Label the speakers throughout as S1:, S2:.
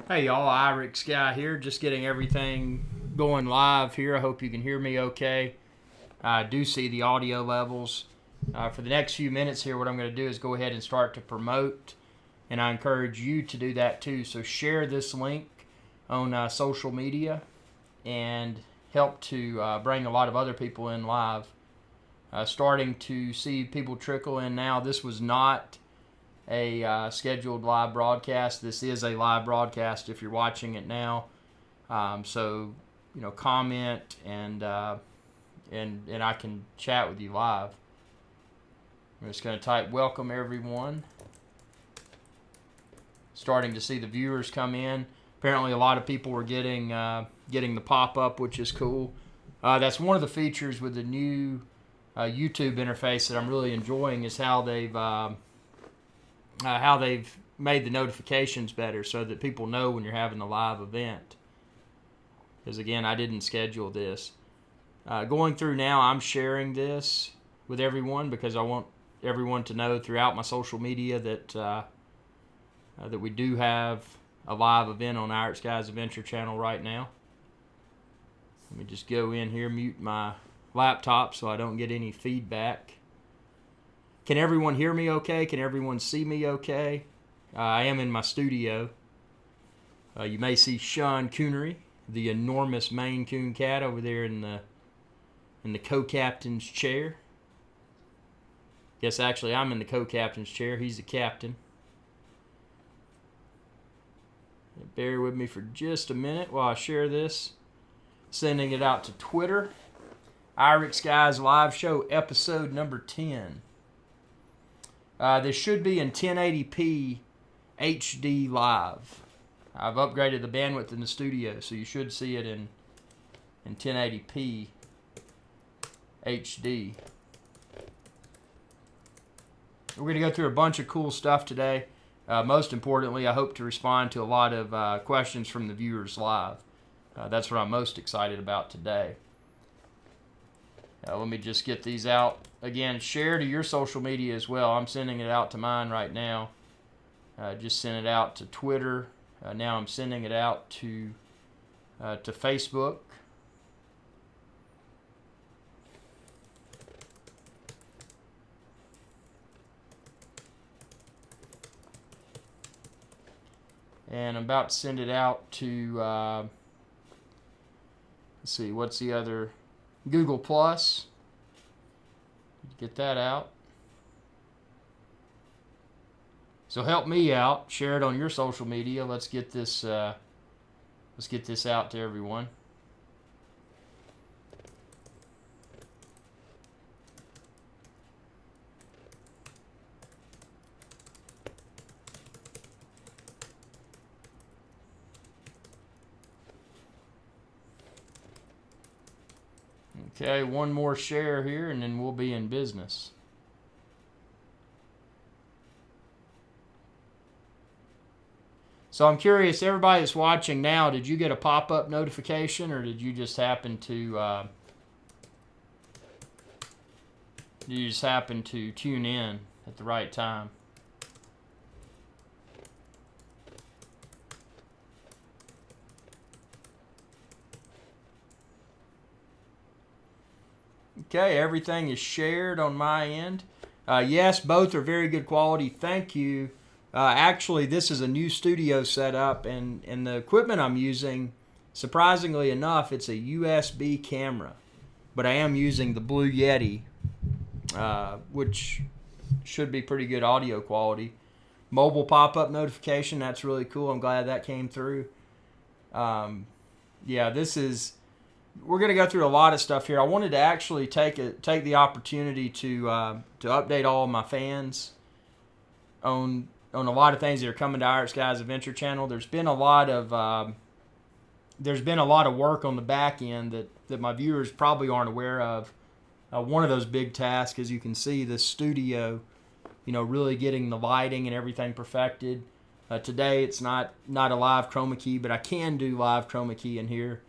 S1: Hey y'all, IrixGuy here, just getting everything going live here. I hope you can hear me okay. I do see the audio levels. For the next few minutes here, what I'm going to do is go ahead and start to promote, and I encourage you to do that too. So share this link on social media and help to bring a lot of other people in live. Starting to see people trickle in now. This was not a scheduled live broadcast. This is a live broadcast if you're watching it now. So comment and I can chat with you live. I'm just going to type welcome everyone. Starting to see the viewers come in. Apparently, a lot of people were getting the pop up, which is cool. That's one of the features with the new YouTube interface that I'm really enjoying is how they've made the notifications better so that people know when you're having a live event. Because again, I didn't schedule this. Going through now, I'm sharing this with everyone because I want everyone to know throughout my social media that we do have a live event on IrixGuy's Adventure channel right now. Let me just go in here, mute my laptop so I don't get any feedback. Can everyone hear me okay? Can everyone see me okay? I am in my studio. You may see Sean Coonery, the enormous Maine Coon cat over there in the co-captain's chair. Guess actually I'm in the co-captain's chair. He's the captain. Bear with me for just a minute while I share this. Sending it out to Twitter. IrixGuy's live show episode number 10. This should be in 1080p HD live. I've upgraded the bandwidth in the studio, so you should see it in 1080p HD. We're going to go through a bunch of cool stuff today. Most importantly, I hope to respond to a lot of questions from the viewers live. That's what I'm most excited about today. Let me just get these out. Again, share to your social media as well. I'm sending it out to mine right now. Just sent it out to Twitter. Now I'm sending it out to Facebook. And I'm about to send it out to, let's see, what's the other? Google Plus. Get that out. So help me out. Share it on your social media. Let's get this out to everyone. Okay, one more share here and then we'll be in business. So I'm curious, everybody that's watching now, did you get a pop-up notification or did you just happen to tune in at the right time? Okay, everything is shared on my end. Yes, both are very good quality. Thank you. Actually, this is a new studio setup, and the equipment I'm using, surprisingly enough, it's a USB camera. But I am using the Blue Yeti, which should be pretty good audio quality. Mobile pop-up notification, that's really cool. I'm glad that came through. Yeah, we're going to go through a lot of stuff here. I wanted to actually take the opportunity to update all of my fans on a lot of things that are coming to IrixGuy's Adventure channel. There's been a lot of work on the back end that my viewers probably aren't aware of. One of those big tasks, as you can see, the studio, really getting the lighting and everything perfected. Today it's not a live chroma key, but I can do live chroma key in here.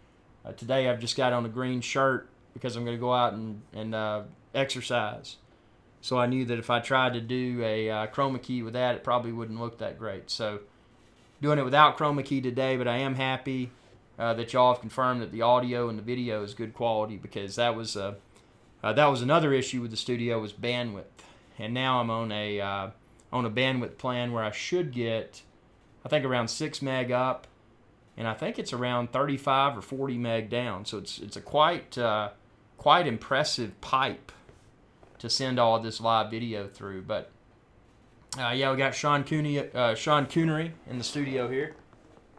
S1: Today I've just got on a green shirt because I'm going to go out and exercise. So I knew that if I tried to do a chroma key with that, it probably wouldn't look that great. So doing it without chroma key today, but I am happy that y'all have confirmed that the audio and the video is good quality, because that was another issue with the studio, was bandwidth. And now I'm on a bandwidth plan where I should get, I think, around 6 meg up, and I think it's around 35 or 40 meg down. So it's a quite impressive pipe to send all of this live video through. But yeah, we got Sean Coonery in the studio here.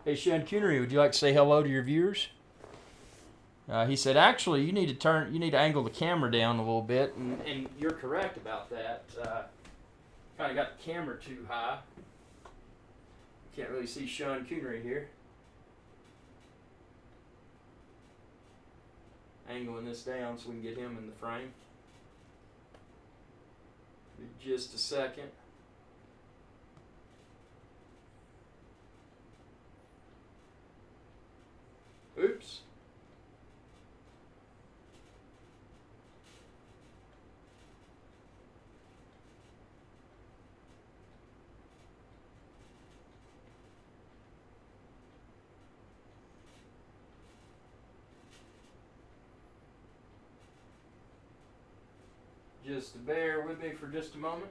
S1: Hey, Sean Coonery, would you like to say hello to your viewers? He said, actually, you need to angle the camera down a little bit, and you're correct about that. Kind of got the camera too high. Can't really see Sean Coonery here. Angling this down so we can get him in the frame. Just a second. Oops. Just bear with me for just a moment.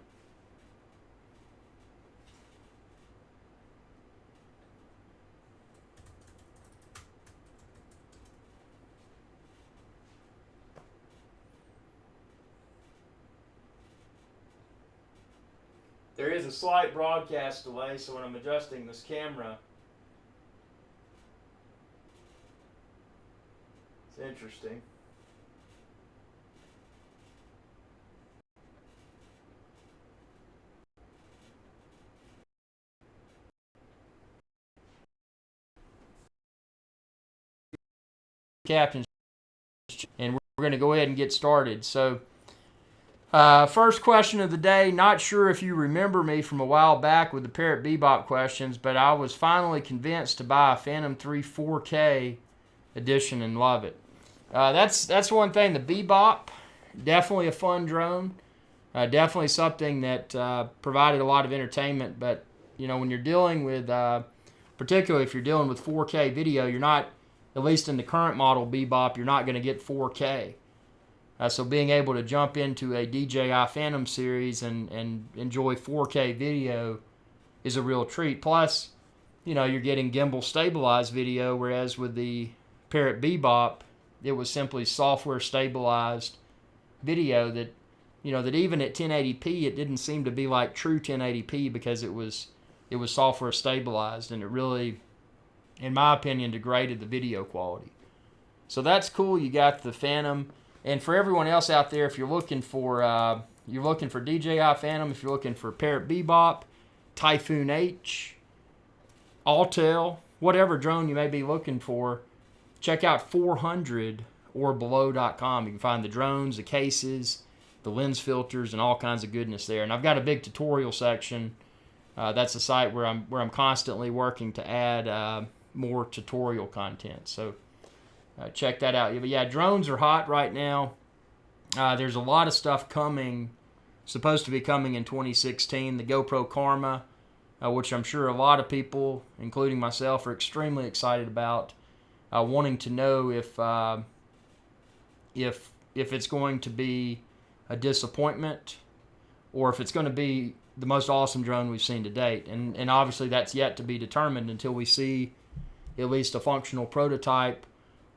S1: There is a slight broadcast delay, so when I'm adjusting this camera, it's interesting. Captain's, and we're going to go ahead and get started. So, first question of the day. Not sure if you remember me from a while back with the Parrot Bebop questions, but I was finally convinced to buy a Phantom 3 4K edition and love it. That's one thing. The Bebop, definitely a fun drone. Definitely something that provided a lot of entertainment. But when you're dealing with, particularly if you're dealing with 4K video, you're not, at least in the current model Bebop, you're not going to get 4K. So being able to jump into a DJI Phantom series and enjoy 4K video is a real treat. Plus, you're getting gimbal stabilized video, whereas with the Parrot Bebop, it was simply software stabilized video that, that even at 1080p, it didn't seem to be like true 1080p because it was software stabilized, and it really, in my opinion, degraded the video quality. So that's cool. You got the Phantom. And for everyone else out there, if you're looking for DJI Phantom, if you're looking for Parrot Bebop, Typhoon H, Autel, whatever drone you may be looking for, check out 400orbelow.com. You can find the drones, the cases, the lens filters, and all kinds of goodness there. And I've got a big tutorial section. That's a site where I'm constantly working to add more tutorial content. So check that out. But yeah, drones are hot right now. There's a lot of stuff supposed to be coming in 2016. The GoPro Karma, which I'm sure a lot of people, including myself, are extremely excited about. Wanting to know if it's going to be a disappointment or if it's going to be the most awesome drone we've seen to date. And obviously that's yet to be determined until we see at least a functional prototype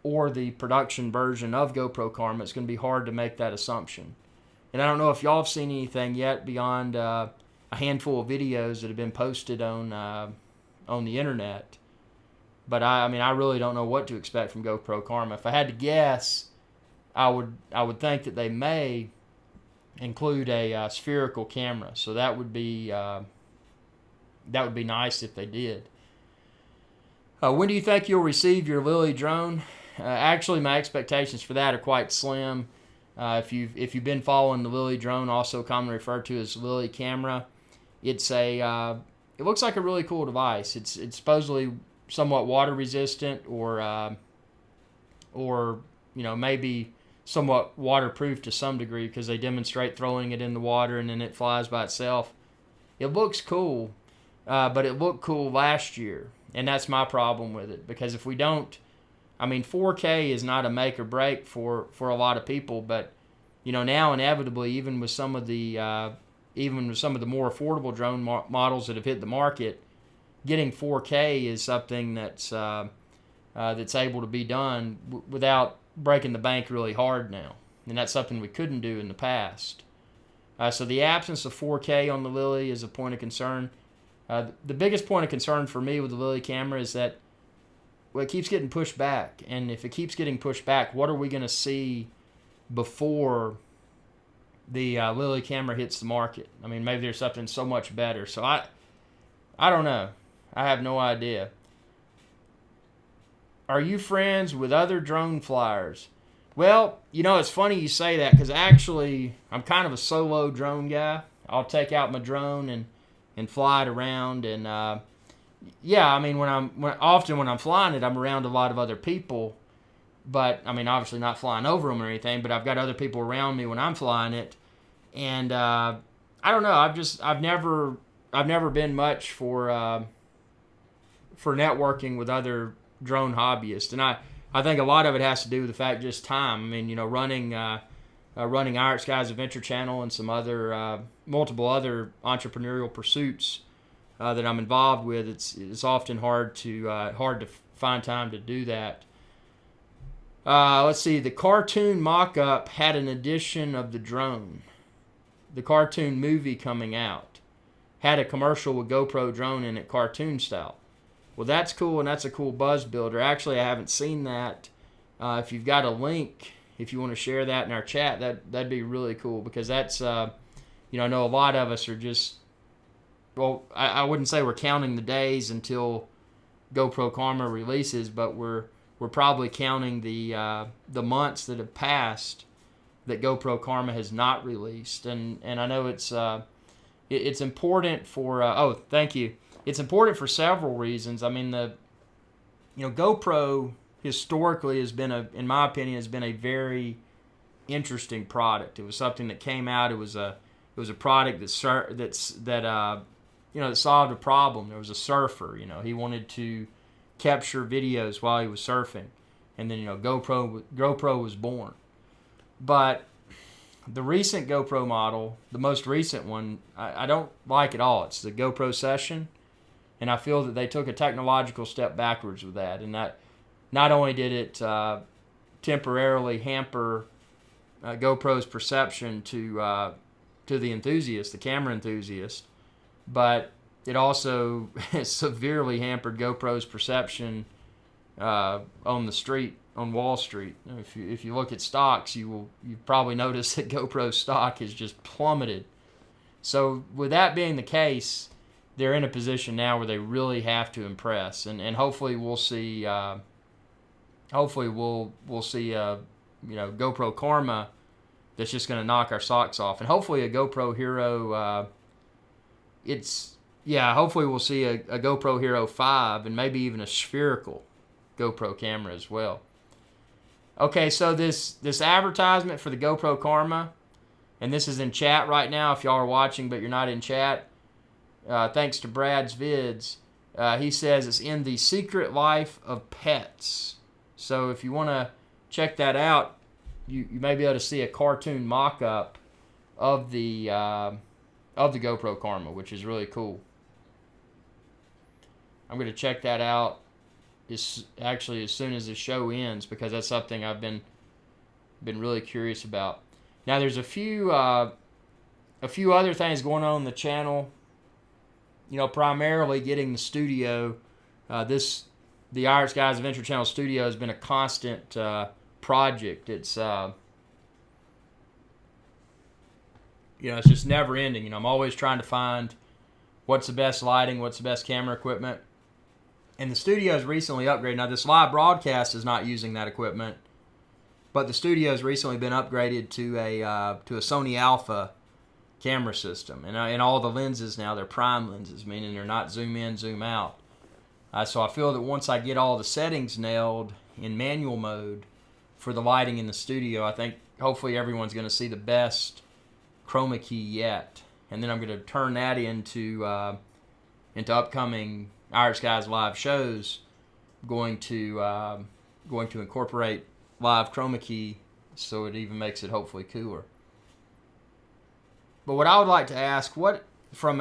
S1: or the production version of GoPro Karma. It's going to be hard to make that assumption. And I don't know if y'all have seen anything yet beyond a handful of videos that have been posted on the internet. But I really don't know what to expect from GoPro Karma. If I had to guess, I would think that they may include a spherical camera. So that would be nice if they did. When do you think you'll receive your Lily drone? Actually, my expectations for that are quite slim. If you've been following the Lily drone, also commonly referred to as Lily camera, it looks like a really cool device. It's supposedly somewhat water resistant, or maybe somewhat waterproof to some degree, because they demonstrate throwing it in the water and then it flies by itself. It looks cool. but it looked cool last year, and that's my problem with it, because if we don't, I mean, 4K is not a make or break for a lot of people, but now inevitably, even with some of the more affordable drone models that have hit the market, getting 4K is something that's able to be done without breaking the bank really hard now, and that's something we couldn't do in the past. So the absence of 4K on the Lily is a point of concern. The biggest point of concern for me with the Lily camera is that it keeps getting pushed back, and if it keeps getting pushed back, what are we going to see before the Lily camera hits the market? I mean, maybe there's something so much better. So I don't know. I have no idea. Are you friends with other drone flyers? Well, it's funny you say that, because actually I'm kind of a solo drone guy. I'll take out my drone and fly it around, and I mean, when I'm flying it, I'm around a lot of other people, but I mean, obviously not flying over them or anything, but I've got other people around me when I'm flying it, and I don't know. I've never been much for networking with other drone hobbyists, and I think a lot of it has to do with the fact just time. I mean, running IrixGuy's Adventure Channel and some other multiple other entrepreneurial pursuits that I'm involved with. It's often hard to find time to do that. Let's see. The cartoon mock-up had an edition of the drone. The cartoon movie coming out had a commercial with GoPro drone in it, cartoon style. Well, that's cool, and that's a cool buzz builder. Actually, I haven't seen that. If you've got a link, if you want to share that in our chat, that'd be really cool, because that's, I know a lot of us are just, well, I wouldn't say we're counting the days until GoPro Karma releases, but we're probably counting the months that have passed that GoPro Karma has not released, and I know it's important for thank you. It's important for several reasons. I mean, GoPro historically in my opinion, has been a very interesting product. It was something that came out. It was a product that solved a problem. There was a surfer. He wanted to capture videos while he was surfing, and then GoPro was born. But the recent GoPro model, the most recent one, I don't like at all. It's the GoPro Session. And I feel that they took a technological step backwards with that. And that not only did it temporarily hamper GoPro's perception to the enthusiast, the camera enthusiast, but it also severely hampered GoPro's perception on the street, on Wall Street. If you look at stocks, you've probably noticed that GoPro stock has just plummeted. So with that being the case, they're in a position now where they really have to impress, and hopefully we'll see. We'll see GoPro Karma that's just going to knock our socks off, and hopefully a GoPro Hero. Hopefully we'll see a GoPro Hero 5 and maybe even a spherical GoPro camera as well. Okay, so this advertisement for the GoPro Karma, and this is in chat right now if y'all are watching but you're not in chat. Thanks to Brad's vids. He says it's in the Secret Life of Pets. So if you want to check that out, you may be able to see a cartoon mock-up of the GoPro Karma, which is really cool. I'm going to check that out as soon as the show ends, because that's something I've been really curious about. Now there's a few other things going on the channel. Primarily getting the studio. The IrixGuy's Adventure Channel studio has been a constant project. It's it's just never ending. I'm always trying to find what's the best lighting, what's the best camera equipment. And the studio has recently upgraded. Now this live broadcast is not using that equipment, but the studio has recently been upgraded to a Sony Alpha camera system, and all the lenses now, they're prime lenses, meaning they're not zoom in, zoom out. So I feel that once I get all the settings nailed in manual mode for the lighting in the studio, I think hopefully everyone's going to see the best chroma key yet, and then I'm going to turn that into into upcoming IrixGuy's live shows, going to incorporate live chroma key, so it even makes it hopefully cooler. But what I would like to ask, what from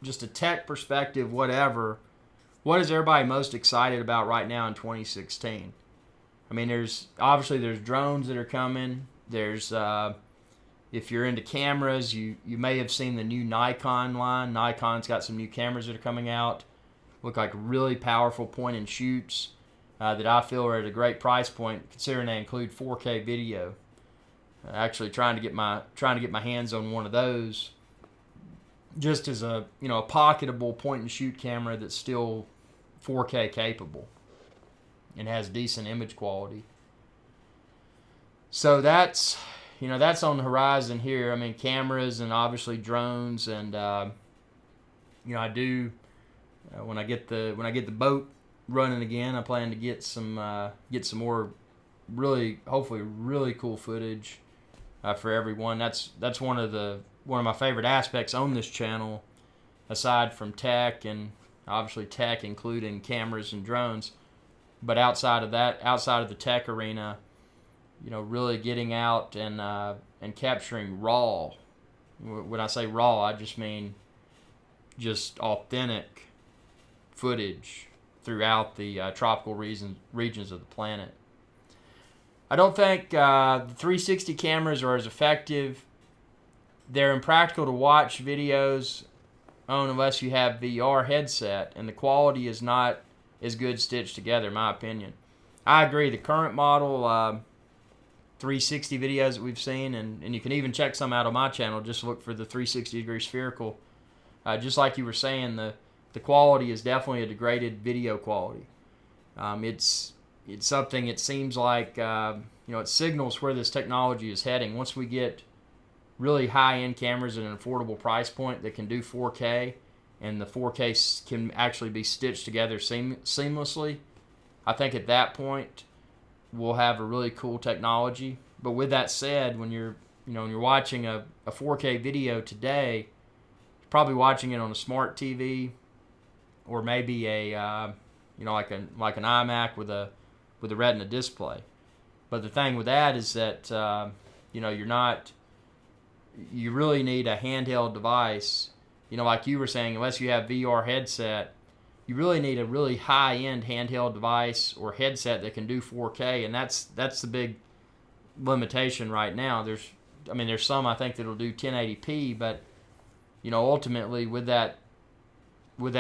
S1: just a tech perspective, whatever, what is everybody most excited about right now in 2016? I mean, there's drones that are coming. There's if you're into cameras, you may have seen the new Nikon line. Nikon's got some new cameras that are coming out. Look like really powerful point and shoots that I feel are at a great price point, considering they include 4K video. Actually, trying to get my hands on one of those, just as a pocketable point and shoot camera that's still 4K capable and has decent image quality. So that's on the horizon here. I mean, cameras and obviously drones, and I do when I get the boat running again, I plan to get some more hopefully really cool footage for everyone. That's one of my favorite aspects on this channel, aside from tech, and obviously tech including cameras and drones. But outside of the tech arena, really getting out and capturing raw. When I say raw, I just mean just authentic footage throughout the tropical regions of the planet. I don't think the 360 cameras are as effective. They're impractical to watch videos on unless you have VR headset, and the quality is not as good stitched together, in my opinion. I agree. The current model 360 videos that we've seen, and you can even check some out on my channel. Just look for the 360 degree spherical. Just like you were saying, the quality is definitely a degraded video quality. It's something, it seems like, it signals where this technology is heading. Once we get really high-end cameras at an affordable price point that can do 4K, and the 4K can actually be stitched together seamlessly, I think at that point we'll have a really cool technology. But with that said, when you're watching a 4K video today, you're probably watching it on a smart TV, or maybe like an iMac with a Retina display. But the thing with that is that you really need a handheld device. Like you were saying, unless you have VR headset, you really need a really high-end handheld device or headset that can do 4K, and that's the big limitation right now. There's some I think that'll do 1080p, but ultimately with that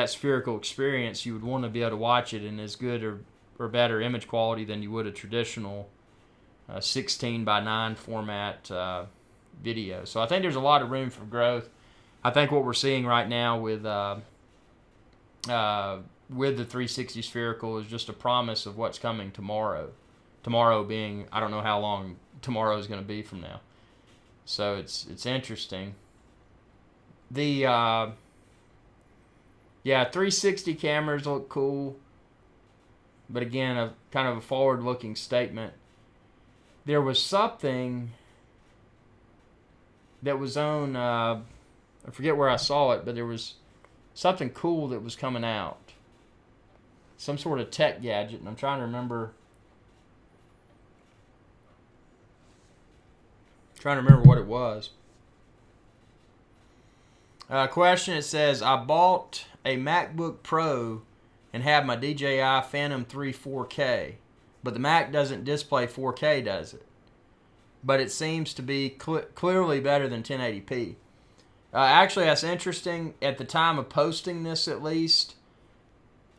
S1: spherical experience, you would want to be able to watch it in as good or better image quality than you would a traditional 16:9 format video. So I think there's a lot of room for growth. I think what we're seeing right now with the 360 spherical is just a promise of what's coming tomorrow. Tomorrow being, I don't know how long tomorrow is going to be from now. So it's interesting. The 360 cameras look cool, but again, a kind of a forward-looking statement. There was something that was on, I forget where I saw it, but there was something cool that was coming out. Some sort of tech gadget, and I'm trying to remember what it was. Question, it says, I bought a MacBook Pro and have my DJI Phantom 3 4K, but the Mac doesn't display 4K, does it? But it seems to be clearly better than 1080p. Actually, that's interesting. At the time of posting this, at least,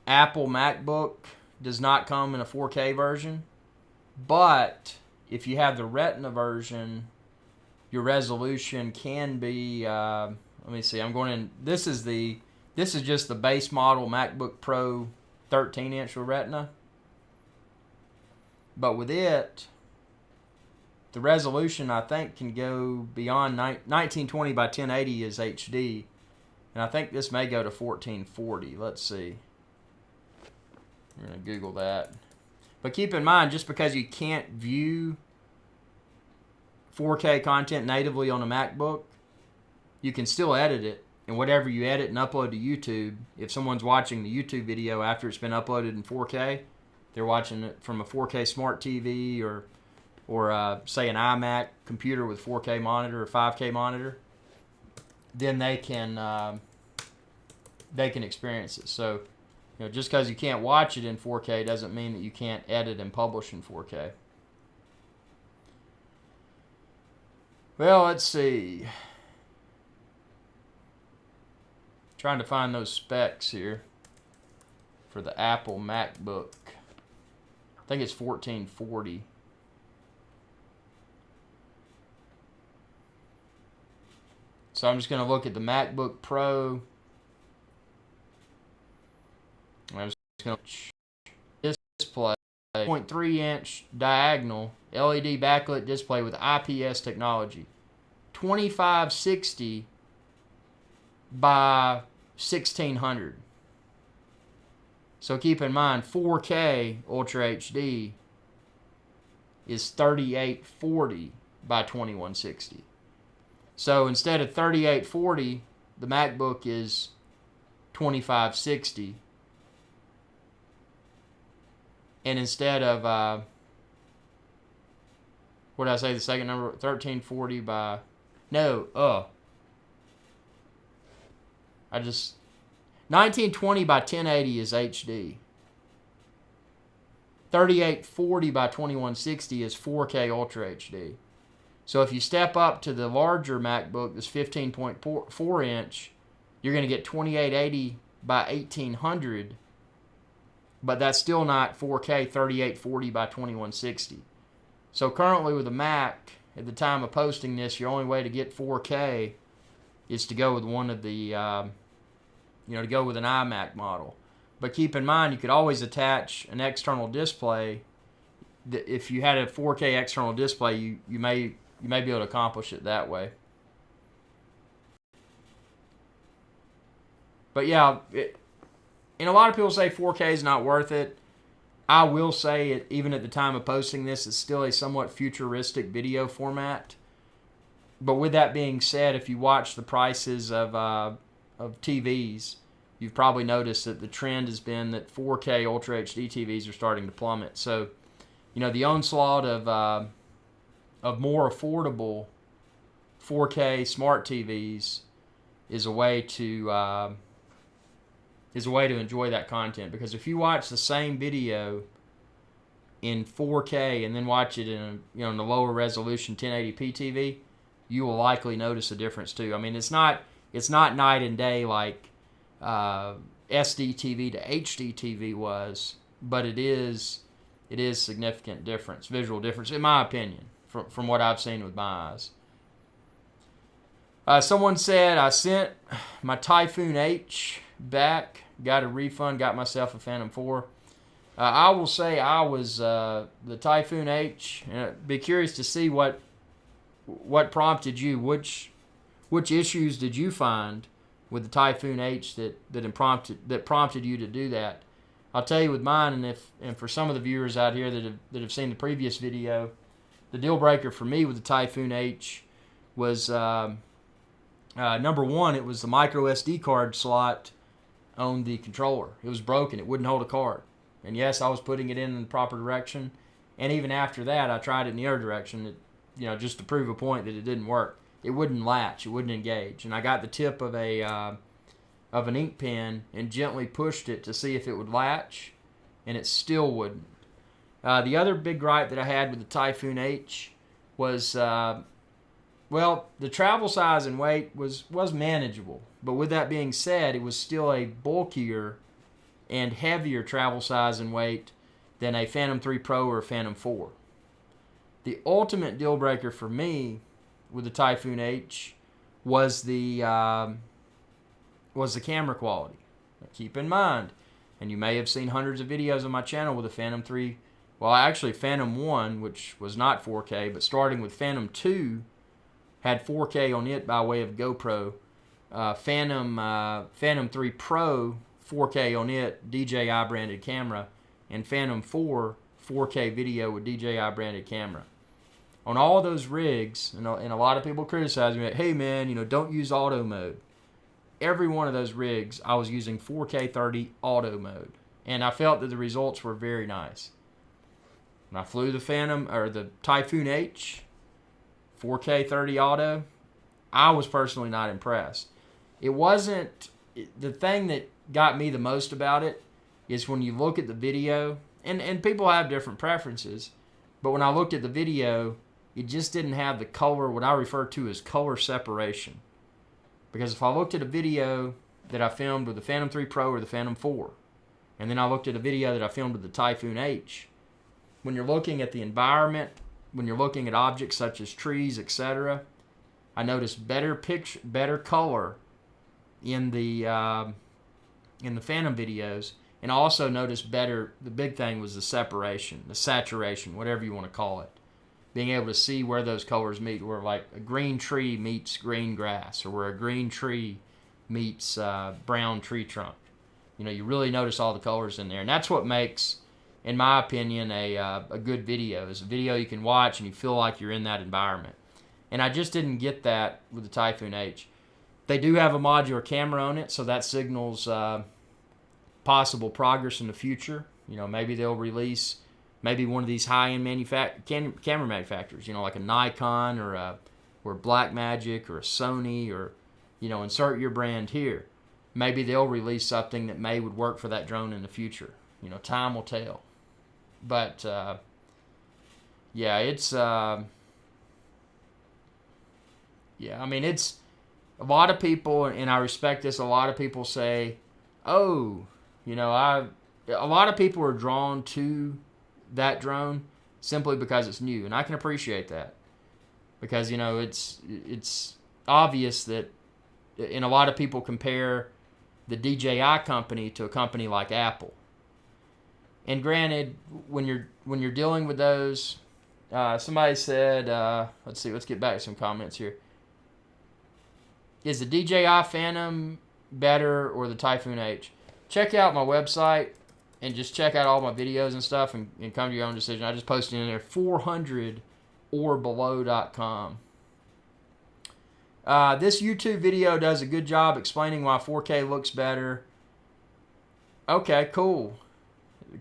S1: Apple MacBook does not come in a 4K version. But if you have the Retina version, your resolution can be. Let me see. I'm going in. This is just the base model MacBook Pro 13-inch with Retina. But with it, the resolution, I think, can go beyond 1920 by 1080 is HD. And I think this may go to 1440. Let's see. We're going to Google that. But keep in mind, just because you can't view 4K content natively on a MacBook, you can still edit it And whatever you edit and upload to YouTube, if someone's watching the YouTube video after it's been uploaded in 4K, they're watching it from a 4K smart TV or say an iMac computer with 4K monitor or 5K monitor, then they can experience it. So, just because you can't watch it in 4K doesn't mean that you can't edit and publish in 4K. Well, let's see. Trying to find those specs here for the Apple MacBook. I think it's 1440. So I'm just going to look at the MacBook Pro. I'm just going to display 0.3-inch diagonal LED backlit display with IPS technology. 2560 by 1600. So keep in mind, 4K Ultra HD is 3840 by 2160. So instead of 3840, the MacBook is 2560. And instead of, what did I say, the second number? 1340 by, no, 1920 by 1080 is HD. 3840 by 2160 is 4K Ultra HD. So if you step up to the larger MacBook, this 15.4 inch, you're going to get 2880 by 1800, but that's still not 4K 3840 by 2160. So currently with a Mac, at the time of posting this, your only way to get 4K is to go with one of the, to go with an iMac model. But keep in mind, you could always attach an external display. If you had a 4K external display, you may be able to accomplish it that way. But yeah, and a lot of people say 4K is not worth it. I will say it, even at the time of posting this, it's still a somewhat futuristic video format. But with that being said, if you watch the prices of TVs, you've probably noticed that the trend has been that 4K Ultra HD TVs are starting to plummet. So, the onslaught of more affordable 4K smart TVs is a way to enjoy that content. Because if you watch the same video in 4K and then watch it in in a lower resolution 1080p TV, you will likely notice a difference too. I mean, it's not night and day like SD TV to HD TV was, but it is significant difference, visual difference, in my opinion, from what I've seen with my eyes. Someone said, I sent my Typhoon H back, got a refund, got myself a Phantom 4. I will say I was the Typhoon H. Be curious to see what prompted you. Which issues did you find with the Typhoon H that prompted you to do that? I'll tell you with mine, and for some of the viewers out here that have seen the previous video, the deal breaker for me with the Typhoon H was number one. It was the micro SD card slot on the controller. It was broken. It wouldn't hold a card. And yes, I was putting it in the proper direction. And even after that, I tried it in the other direction, just to prove a point that it didn't work. It wouldn't latch. It wouldn't engage. And I got the tip of an ink pen and gently pushed it to see if it would latch, and it still wouldn't. The other big gripe that I had with the Typhoon H was, the travel size and weight was manageable. But with that being said, it was still a bulkier and heavier travel size and weight than a Phantom 3 Pro or a Phantom 4. The ultimate deal breaker for me with the Typhoon H was the camera quality. Now, keep in mind, and you may have seen hundreds of videos on my channel with a Phantom 3, Phantom 1, which was not 4K, but starting with Phantom 2, had 4K on it by way of GoPro. Phantom 3 Pro, 4K on it, DJI branded camera, and Phantom 4, 4K video with DJI branded camera. On all of those rigs, and a lot of people criticize me, hey man, don't use auto mode. every one of those rigs, I was using 4K 30 auto mode. And I felt that the results were very nice. When I flew the Phantom, or the Typhoon H, 4K 30 auto, I was personally not impressed. It wasn't, the thing that got me the most about it is when you look at the video, and people have different preferences, but when I looked at the video, it just didn't have the color, what I refer to as color separation. Because if I looked at a video that I filmed with the Phantom 3 Pro or the Phantom 4, and then I looked at a video that I filmed with the Typhoon H, when you're looking at the environment, when you're looking at objects such as trees, etc., I noticed better color in the Phantom videos, and I also noticed better, the big thing was the separation, the saturation, whatever you want to call it. Being able to see where those colors meet, where like a green tree meets green grass, or where a green tree meets brown tree trunk. You know, you really notice all the colors in there, and that's what makes, in my opinion, a good video. Is a video you can watch and you feel like you're in that environment. And I just didn't get that with the Typhoon H. They do have a modular camera on it, so that signals possible progress in the future. You know, maybe they'll release maybe one of these high-end camera manufacturers, you know, like a Nikon or a Blackmagic or a Sony, or, you know, insert your brand here. Maybe they'll release something that would work for that drone in the future. You know, time will tell. But, yeah, it's, yeah, I mean, it's, a lot of people, and I respect this, a lot of people say, oh, you know, a lot of people are drawn to that drone simply because it's new, and I can appreciate that. Because, you know, it's obvious that, and a lot of people compare the DJI company to a company like Apple. And granted, when you're dealing with those, somebody said, let's get back to some comments here. Is the DJI Phantom better or the Typhoon H? Check out my website and just check out all my videos and stuff, and come to your own decision. I just posted in there 400orbelow.com. This YouTube video does a good job explaining why 4K looks better. Okay, cool.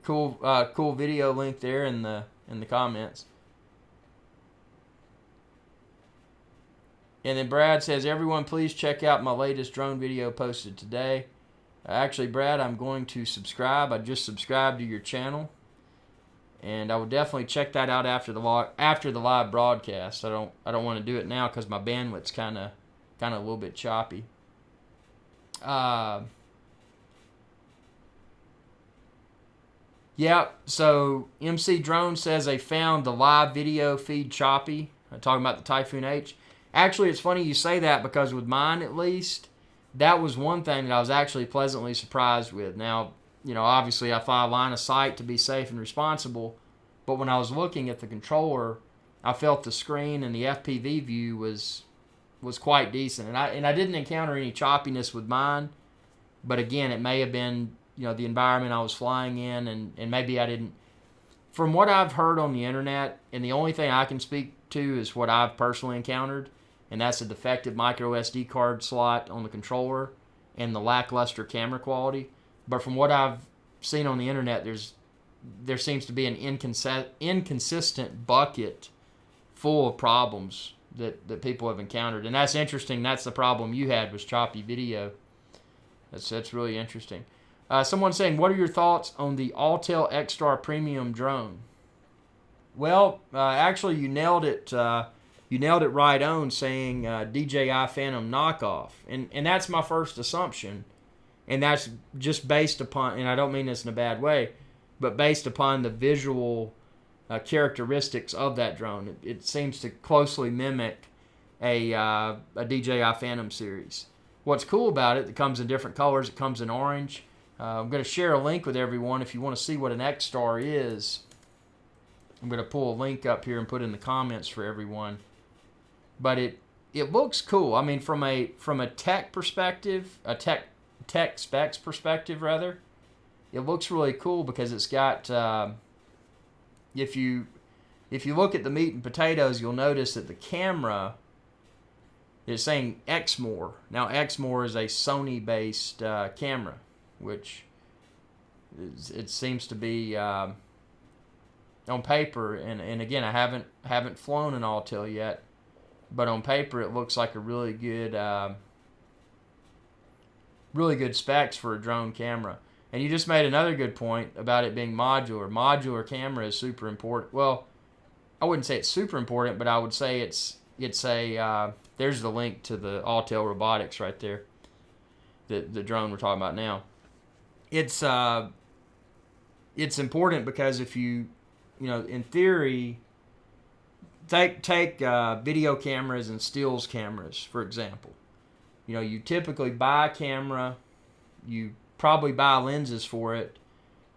S1: Cool video link there in the comments. And then Brad says, everyone please check out my latest drone video posted today. Actually, Brad, I'm going to subscribe. I just subscribed to your channel, and I will definitely check that out after the live broadcast. I don't want to do it now because my bandwidth's kind of a little bit choppy. Yeah, so MC Drone says they found the live video feed choppy. I'm talking about the Typhoon H. Actually, it's funny you say that, because with mine at least, that was one thing that I was actually pleasantly surprised with. Now, you know, obviously I fly line of sight to be safe and responsible, but when I was looking at the controller, I felt the screen and the FPV view was quite decent. And I didn't encounter any choppiness with mine, but again, it may have been, you know, the environment I was flying in, and maybe I didn't. From what I've heard on the internet, and the only thing I can speak to is what I've personally encountered, and that's a defective micro SD card slot on the controller and the lackluster camera quality. But from what I've seen on the internet, there seems to be an inconsistent bucket full of problems that people have encountered. And that's interesting. That's the problem you had, was choppy video. That's really interesting. Someone saying, what are your thoughts on the Autel X-Star Premium drone? Well, actually, you nailed it. You nailed it right on, saying DJI Phantom knockoff, and that's my first assumption, and that's just based upon, and I don't mean this in a bad way, but based upon the visual characteristics of that drone. It seems to closely mimic a DJI Phantom series. What's cool about it comes in different colors. It comes in orange. I'm going to share a link with everyone if you want to see what an X-Star is. I'm going to pull a link up here and put in the comments for everyone. But it looks cool. I mean, from a tech perspective, a tech specs perspective rather, it looks really cool because it's got. If you look at the meat and potatoes, you'll notice that the camera It's saying Exmor. Now, Exmor is a Sony-based camera, which it seems to be on paper. And again, I haven't flown an Autel yet, but on paper it looks like a really good specs for a drone camera. And you just made another good point about it being modular. Modular camera is super important. Well, I wouldn't say it's super important, but I would say it's a there's the link to the Autel Robotics right there, the drone we're talking about now. It's important because if you in theory, take video cameras and stills cameras, for example. You typically buy a camera, you probably buy lenses for it,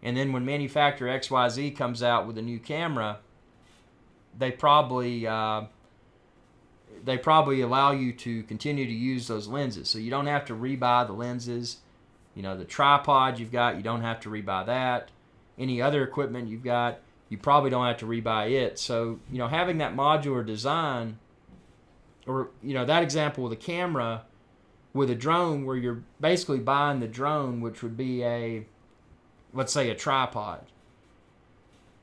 S1: and then when manufacturer XYZ comes out with a new camera, they probably allow you to continue to use those lenses. So you don't have to rebuy the lenses. The tripod you've got, you don't have to rebuy that. Any other equipment you've got, you probably don't have to rebuy it. So, having that modular design, or, that example with a camera, with a drone where you're basically buying the drone, which would be let's say a tripod.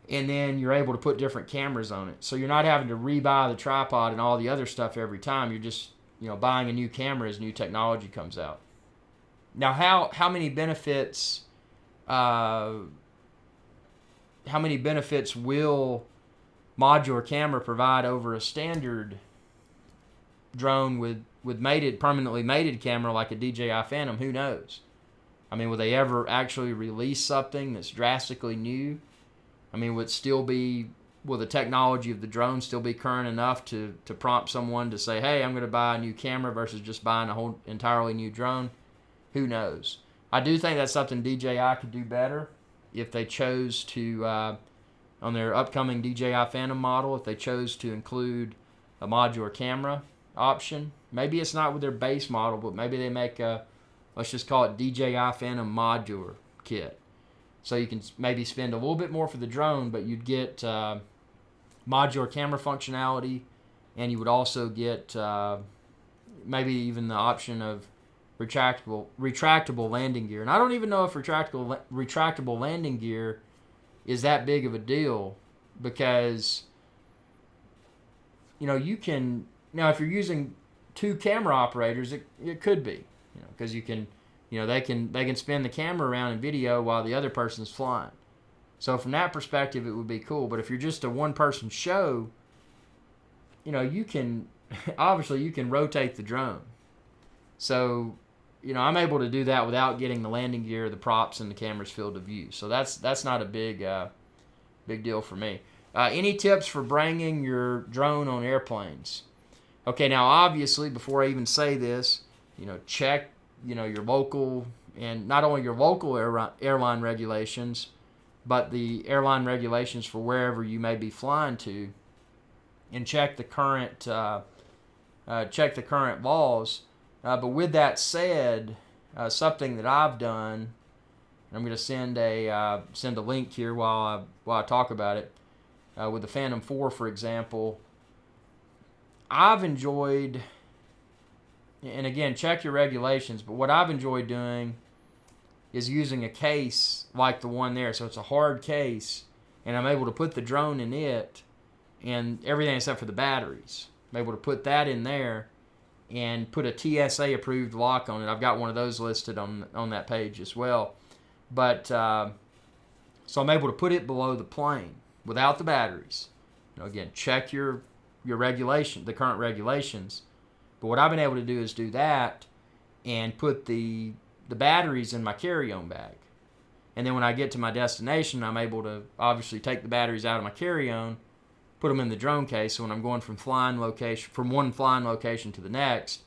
S1: And then you're able to put different cameras on it. So you're not having to rebuy the tripod and all the other stuff every time. You're just, buying a new camera as new technology comes out. Now, how many benefits will modular camera provide over a standard drone with permanently mated camera like a DJI Phantom? Who knows? Will they ever actually release something that's drastically new? Will the technology of the drone still be current enough to prompt someone to say, hey, I'm going to buy a new camera versus just buying a whole entirely new drone? Who knows? I do think that's something DJI could do better if they chose to, on their upcoming DJI Phantom model, if they chose to include a modular camera option. Maybe it's not with their base model, but maybe they make let's just call it DJI Phantom modular kit. So you can maybe spend a little bit more for the drone, but you'd get modular camera functionality, and you would also get maybe even the option of retractable landing gear. And I don't even know if retractable landing gear is that big of a deal, because you can, now if you're using two camera operators, it could be, because you can, they can spin the camera around in video while the other person's flying. So from that perspective, it would be cool. But if you're just a one-person show, you can obviously you can rotate the drone. So I'm able to do that without getting the landing gear, the props, and the camera's field of view. So that's not a big deal for me. Any tips for bringing your drone on airplanes? Okay, now obviously before I even say this, check your local, and not only your local airline regulations, but the airline regulations for wherever you may be flying to, and check the current laws. But with that said, something that I've done, and I'm going to send a link here while I talk about it. With the Phantom 4, for example, I've enjoyed, and again, check your regulations, but what I've enjoyed doing is using a case like the one there. So it's a hard case, and I'm able to put the drone in it and everything except for the batteries. I'm able to put that in there and put a TSA approved lock on it. I've got one of those listed on that page as well. But so I'm able to put it below the plane without the batteries. Again, check your regulation, the current regulations. But what I've been able to do is do that and put the batteries in my carry-on bag. And then when I get to my destination, I'm able to obviously take the batteries out of my carry-on, put them in the drone case. So when I'm going from one flying location to the next,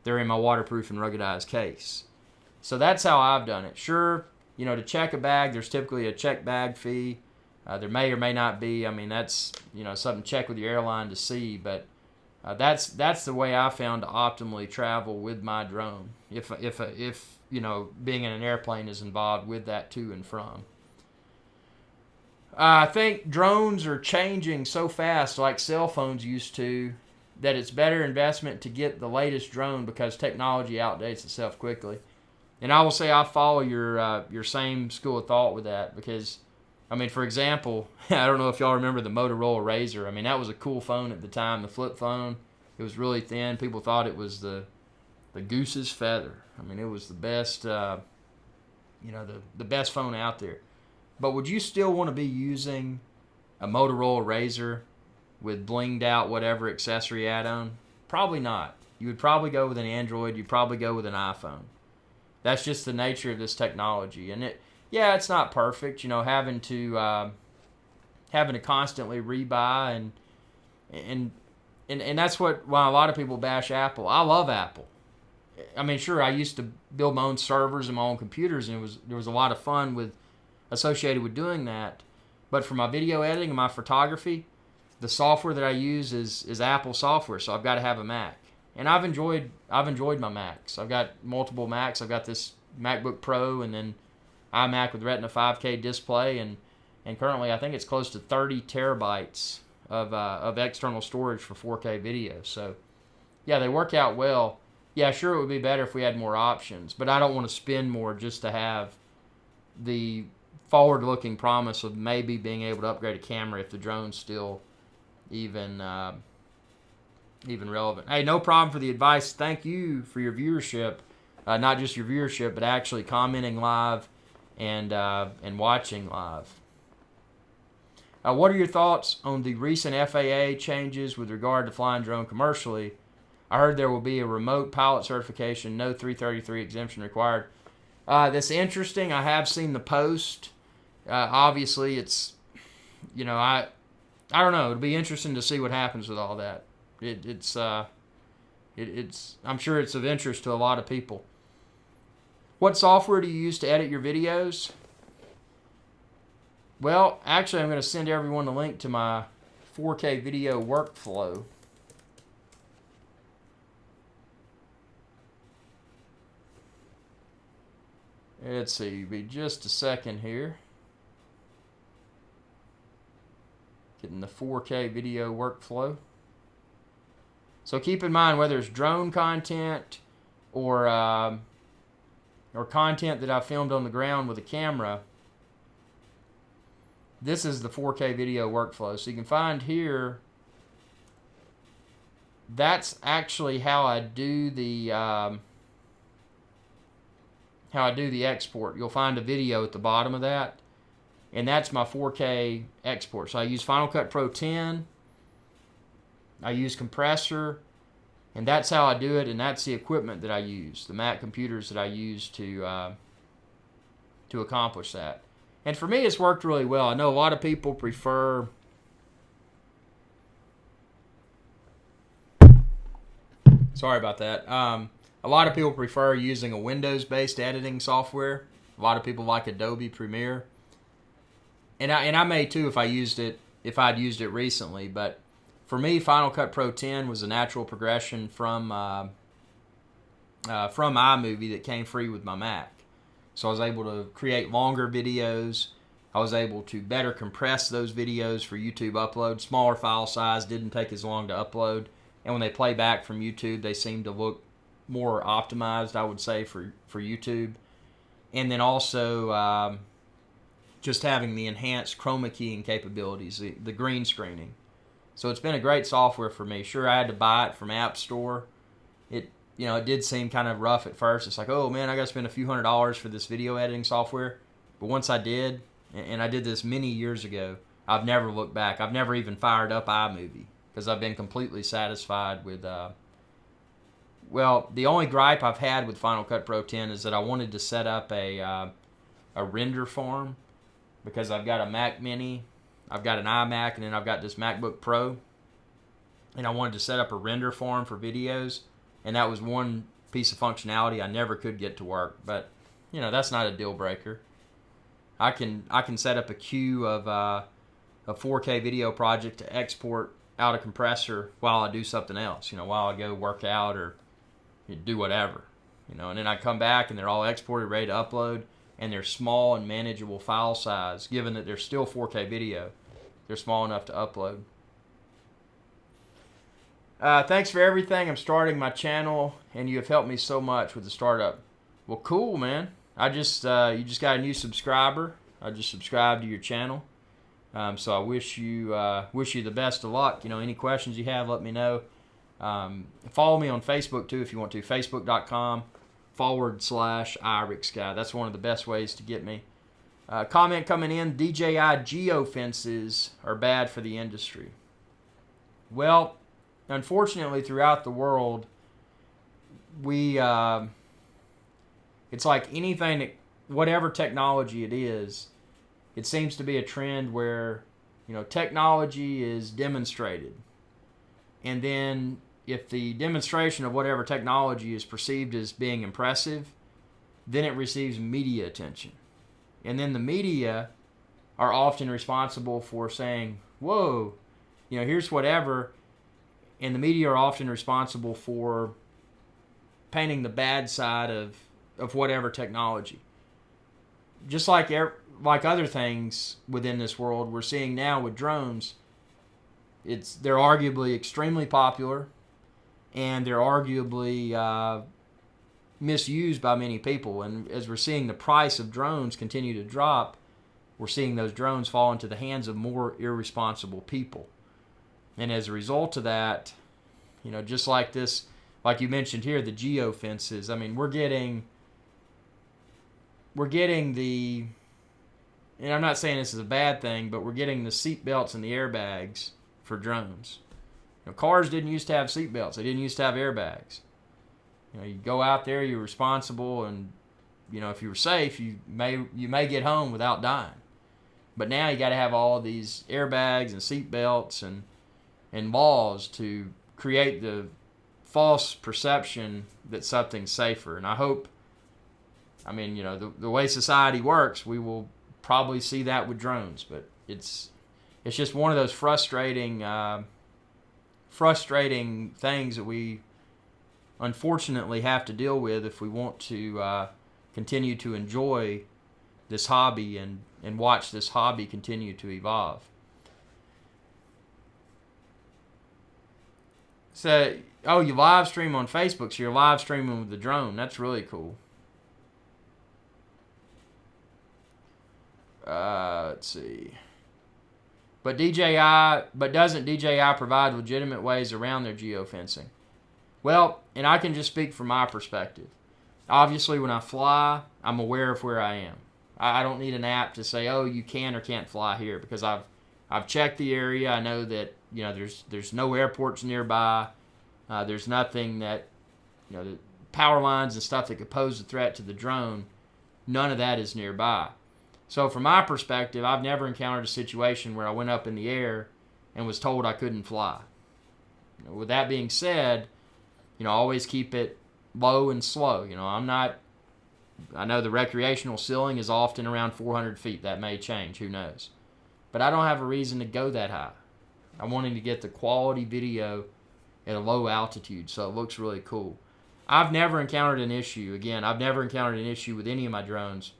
S1: they're in my waterproof and ruggedized case. So that's how I've done it. Sure, to check a bag, there's typically a check bag fee. There may or may not be. That's something to check with your airline to see. But that's the way I found to optimally travel with my drone. If being in an airplane is involved with that to and from. I think drones are changing so fast, like cell phones used to. that it's better investment to get the latest drone because technology outdates itself quickly. And I will say I follow your same school of thought with that because, I mean, for example, I don't know if y'all remember the Motorola Razr. I mean, that was a cool phone at the time, the flip phone. It was really thin. People thought it was the goose's feather. I mean, it was the best, the best phone out there. But would you still want to be using a Motorola Razr with blinged out whatever accessory add-on? Probably not. You would probably go with an Android. You'd probably go with an iPhone. That's just the nature of this technology. And it's not perfect, having to constantly rebuy and that's why a lot of people bash Apple. I love Apple. I mean, sure, I used to build my own servers and my own computers, and there was a lot of fun associated with doing that. But for my video editing and my photography, the software that I use is Apple software, so I've got to have a Mac. And I've enjoyed my Macs. I've got multiple Macs. I've got this MacBook Pro and then iMac with Retina 5K display, and currently I think it's close to 30 terabytes of external storage for 4K video. So yeah, they work out well. Yeah, sure, it would be better if we had more options, but I don't want to spend more just to have the forward-looking promise of maybe being able to upgrade a camera if the drone's still even relevant. Hey, no problem for the advice. Thank you for your viewership. Not just your viewership, but actually commenting live and watching live. What are your thoughts on the recent FAA changes with regard to flying drone commercially? I heard there will be a remote pilot certification, no 333 exemption required. That's interesting. I have seen the post. Obviously, it's, I don't know. It'll be interesting to see what happens with all that. It's I'm sure it's of interest to a lot of people. What software do you use to edit your videos? Well, actually, I'm going to send everyone a link to my 4K video workflow. Let's see, be just a second here. Getting the 4K video workflow. So keep in mind whether it's drone content or content that I filmed on the ground with a camera. This is the 4K video workflow. So you can find here, that's actually how I do the export. You'll find a video at the bottom of that, and that's my 4K export. So I use Final Cut Pro 10. I use compressor, and that's how I do it, and that's the equipment that I use, the Mac computers that I use to accomplish that. And for me, it's worked really well. I know a lot of people prefer sorry about that. A lot of people prefer using a Windows-based editing software. A lot of people like Adobe Premiere, and I may too if I'd used it recently. But for me, Final Cut Pro 10 was a natural progression from iMovie that came free with my Mac. So I was able to create longer videos. I was able to better compress those videos for YouTube upload. Smaller file size, didn't take as long to upload. And when they play back from YouTube, they seem to look more optimized, I would say, for YouTube. And then also just having the enhanced chroma keying capabilities, the green screening. So it's been a great software for me. Sure, I had to buy it from App Store. It did seem kind of rough at first. It's like, oh man, I got to spend a few $100s for this video editing software. But once I did, and I did this many years ago, I've never looked back. I've never even fired up iMovie because I've been completely satisfied with. Well, the only gripe I've had with Final Cut Pro 10 is that I wanted to set up a render farm because I've got a Mac Mini, I've got an iMac, and then I've got this MacBook Pro, and I wanted to set up a render farm for videos. And that was one piece of functionality I never could get to work. But, that's not a deal breaker. I can set up a queue of a 4K video project to export out a compressor while I do something else, while I go work out or do whatever. And then I come back and they're all exported, ready to upload. And they're small and manageable file size, given that they're still 4K video. They're small enough to upload. Thanks for everything. I'm starting my channel, and you have helped me so much with the startup. Well, cool, man. I just you just got a new subscriber. I just subscribed to your channel. So I wish you the best of luck. Any questions you have, let me know. Follow me on Facebook too if you want to. Facebook.com/IrixGuy. That's one of the best ways to get me. Comment coming in: DJI geofences are bad for the industry. Well, unfortunately, throughout the world, it's like anything, whatever technology it is, it seems to be a trend where, technology is demonstrated. And then if the demonstration of whatever technology is perceived as being impressive, then it receives media attention. And then the media are often responsible for saying, whoa, here's whatever. And the media are often responsible for painting the bad side of whatever technology. Just like other things within this world, we're seeing now with drones, they're arguably extremely popular, and they're arguably misused by many people. And as we're seeing the price of drones continue to drop, we're seeing those drones fall into the hands of more irresponsible people. And as a result of that, just like this, like you mentioned here, the geofences, I mean, we're getting the, and I'm not saying this is a bad thing, but we're getting the seat belts and the airbags for drones. Cars didn't used to have seat belts. They didn't used to have airbags. You go out there, you're responsible, and if you were safe, you may get home without dying. But now you got to have all these airbags and seat belts and laws to create the false perception that something's safer. And I hope, the way society works, we will probably see that with drones. But it's just one of those frustrating things that we unfortunately have to deal with if we want to continue to enjoy this hobby and watch this hobby continue to evolve. So, you live stream on Facebook, so you're live streaming with the drone. That's really cool. Let's see. But doesn't DJI provide legitimate ways around their geofencing? Well, and I can just speak from my perspective. Obviously, when I fly, I'm aware of where I am. I don't need an app to say, oh, you can or can't fly here, because I've checked the area. I know that there's no airports nearby. There's nothing that the power lines and stuff that could pose a threat to the drone. None of that is nearby. So from my perspective, I've never encountered a situation where I went up in the air and was told I couldn't fly. With that being said, always keep it low and slow. I know the recreational ceiling is often around 400 feet. That may change. Who knows? But I don't have a reason to go that high. I'm wanting to get the quality video at a low altitude, so it looks really cool. I've never encountered an issue. Again, I've never encountered an issue with any of my drones,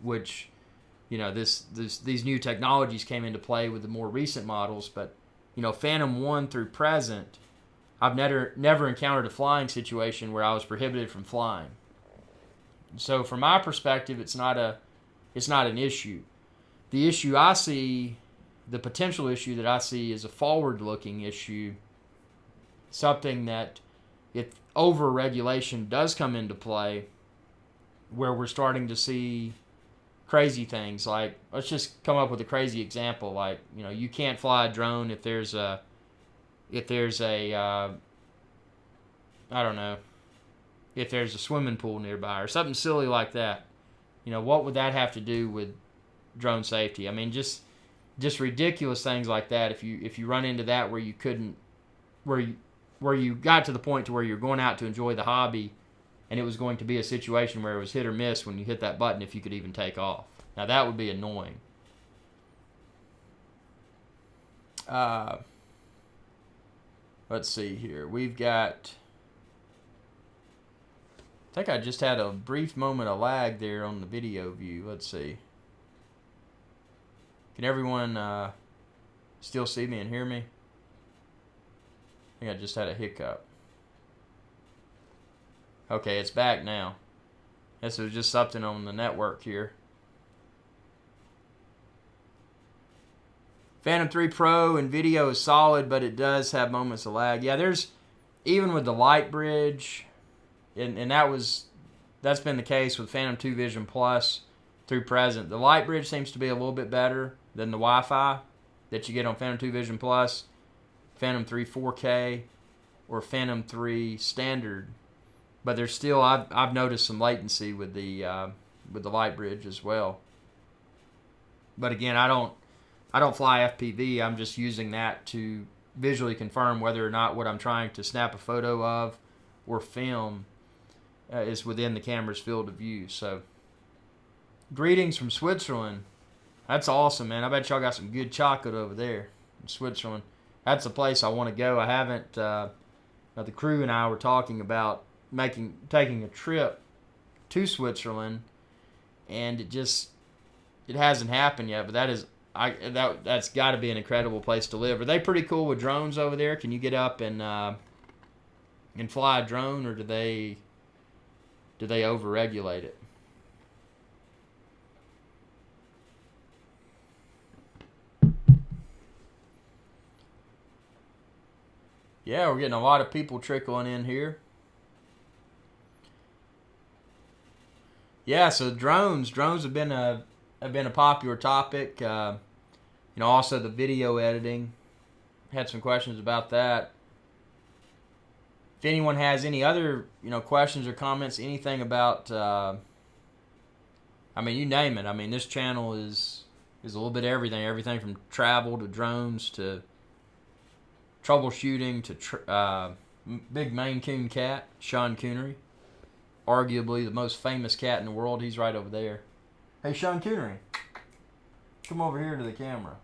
S1: which, these new technologies came into play with the more recent models. But, Phantom 1 through present, I've never encountered a flying situation where I was prohibited from flying. So from my perspective, it's not an issue. The issue I see, the potential issue that I see, is a forward-looking issue, something that if over-regulation does come into play, where we're starting to see crazy things. Like, let's just come up with a crazy example. Like, you can't fly a drone if there's a I don't know, if there's a swimming pool nearby or something silly like that. What would that have to do with drone safety? I mean, just ridiculous things like that. If you run into that where you couldn't, where you got to the point to where you're going out to enjoy the hobby, and it was going to be a situation where it was hit or miss when you hit that button if you could even take off. Now that would be annoying. Let's see here. We've got, I think I just had a brief moment of lag there on the video view. Let's see. Can everyone still see me and hear me? I think I just had a hiccup. Okay, it's back now. This was just something on the network here. Phantom 3 Pro and video is solid, but it does have moments of lag. Yeah, there's, even with the light bridge, and that's been the case with Phantom 2 Vision Plus through present. The light bridge seems to be a little bit better than the Wi-Fi that you get on Phantom 2 Vision Plus, Phantom 3 4K, or Phantom 3 Standard. But there's still, I've noticed some latency with the light bridge as well. But again, I don't fly FPV. I'm just using that to visually confirm whether or not what I'm trying to snap a photo of or film is within the camera's field of view. So, greetings from Switzerland. That's awesome, man. I bet y'all got some good chocolate over there in Switzerland. That's a place I want to go. I haven't. The crew and I were talking about taking a trip to Switzerland, and it hasn't happened yet. But that's got to be an incredible place to live. Are they pretty cool with drones over there? Can you get up and fly a drone, or do they overregulate it? Yeah, we're getting a lot of people trickling in here. Yeah, so drones have been a popular topic. Also the video editing. Had some questions about that. If anyone has any other, questions or comments, anything about, you name it. This channel is a little bit of everything from travel to drones to troubleshooting to big Maine Coon cat, Sean Coonery. Arguably the most famous cat in the world. He's right over there. Hey, Sean Coonery, come over here to the camera.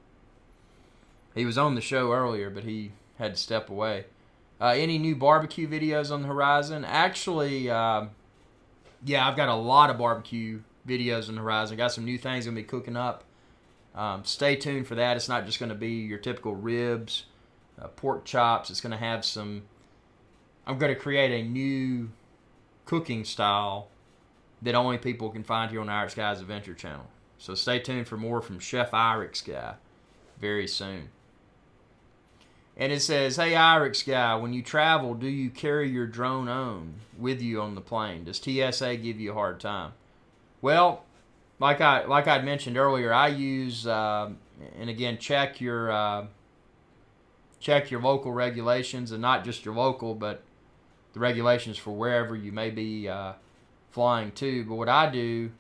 S1: He was on the show earlier, but he had to step away. Any new barbecue videos on the horizon? Actually, I've got a lot of barbecue videos on the horizon. Got some new things going to be cooking up. Stay tuned for that. It's not just going to be your typical ribs, pork chops. It's going to have some... I'm going to create a new cooking style that only people can find here on the IrixGuy's Adventure channel. So stay tuned for more from Chef IrixGuy very soon. And it says, hey IrixGuy, when you travel, do you carry your drone with you on the plane? Does TSA give you a hard time? Well, like I'd mentioned earlier, I use and again check your local regulations, and not just your local, but the regulations for wherever you may be flying to. But what I do,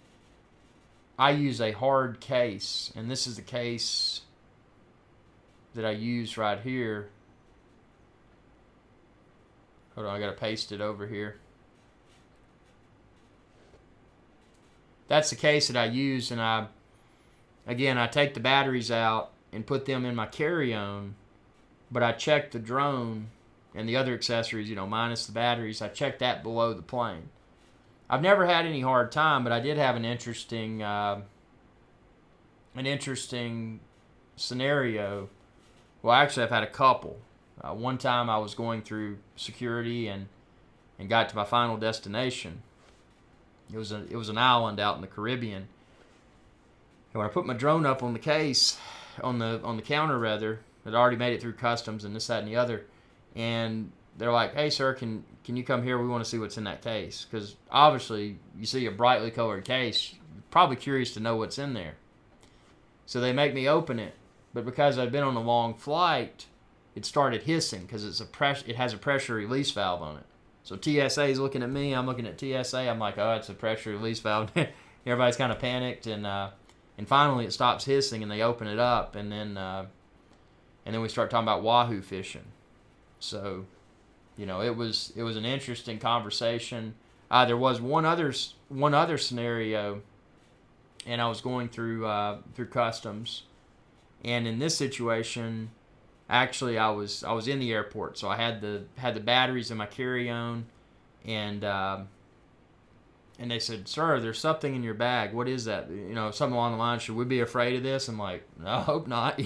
S1: I use a hard case, and this is the case that I use right here. Hold on, I gotta paste it over here. That's the case that I use, and I take the batteries out and put them in my carry-on, but I check the drone and the other accessories, minus the batteries. I check that below the plane. I've never had any hard time, but I did have an interesting scenario. Well, actually, I've had a couple. One time I was going through security and got to my final destination. It was an island out in the Caribbean. And when I put my drone up on the case, on the counter rather, it already made it through customs and this, that, and the other. And they're like, hey, sir, can you come here? We want to see what's in that case. Because obviously, you see a brightly colored case, you're probably curious to know what's in there. So they make me open it. But because I've been on a long flight, it started hissing because it has a pressure release valve on it. So TSA is looking at me. I'm looking at TSA. I'm like, oh, it's a pressure release valve. Everybody's kind of panicked. And finally, it stops hissing, and they open it up. And then we start talking about wahoo fishing. So, it was an interesting conversation. There was one other scenario, and I was going through customs, and in this situation, actually I was in the airport, so I had the batteries in my carry-on, and they said, sir, there's something in your bag. What is that? Something along the line. Should we be afraid of this? I'm like, no, I hope not.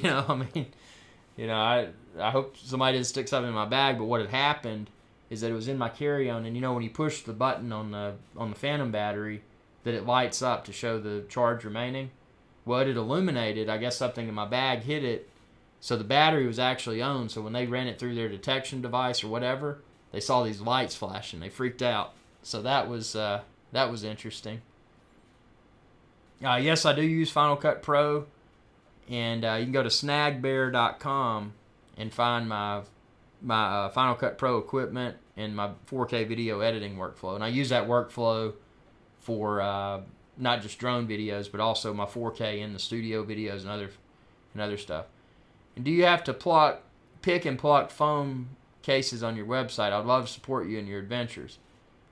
S1: I hope somebody didn't stick something in my bag, but what had happened is that it was in my carry-on, and when you push the button on the Phantom battery, that it lights up to show the charge remaining. Well, it had illuminated. I guess something in my bag hit it, so the battery was actually on. So when they ran it through their detection device or whatever, they saw these lights flashing. They freaked out. So that was interesting. Yes, I do use Final Cut Pro, and you can go to snagbear.com and find my Final Cut Pro equipment and my 4K video editing workflow. And I use that workflow for not just drone videos, but also my 4K in the studio videos and other stuff. And do you have to pick and pluck foam cases on your website? I'd love to support you in your adventures.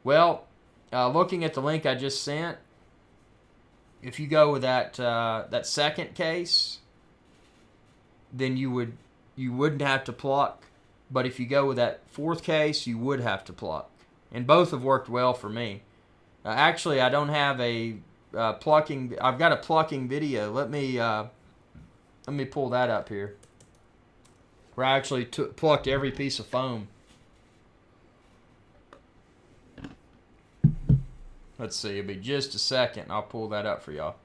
S1: Well, looking at the link I just sent, if you go with that second case, then you wouldn't have to pluck. But if you go with that fourth case, you would have to pluck. And both have worked well for me. Actually, I don't have a plucking. I've got a plucking video. Let me pull that up here. Where I actually plucked every piece of foam. Let's see. It'll be just a second. I'll pull that up for y'all.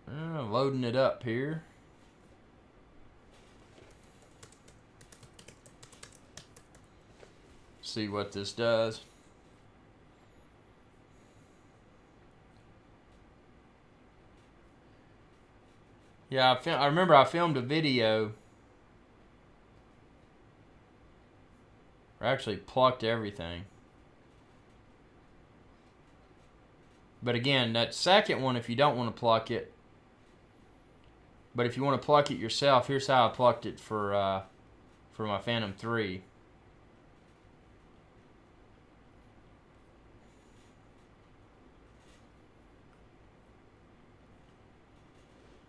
S1: Loading it up here. See what this does. Yeah, I remember I filmed a video. I actually plucked everything. But again, that second one, if you don't want to pluck it, but if you want to pluck it yourself, here's how I plucked it for my Phantom 3.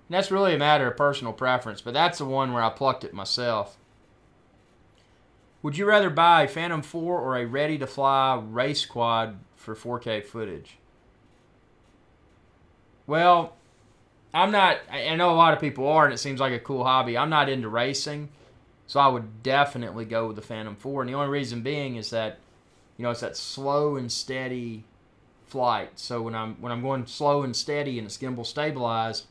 S1: And that's really a matter of personal preference, but that's the one where I plucked it myself. Would you rather buy a Phantom 4 or a ready-to-fly race quad for 4K footage? Well, I know a lot of people are, and it seems like a cool hobby. I'm not into racing, so I would definitely go with the Phantom 4. And the only reason being is that, it's that slow and steady flight. So when I'm going slow and steady and it's gimbal stabilized,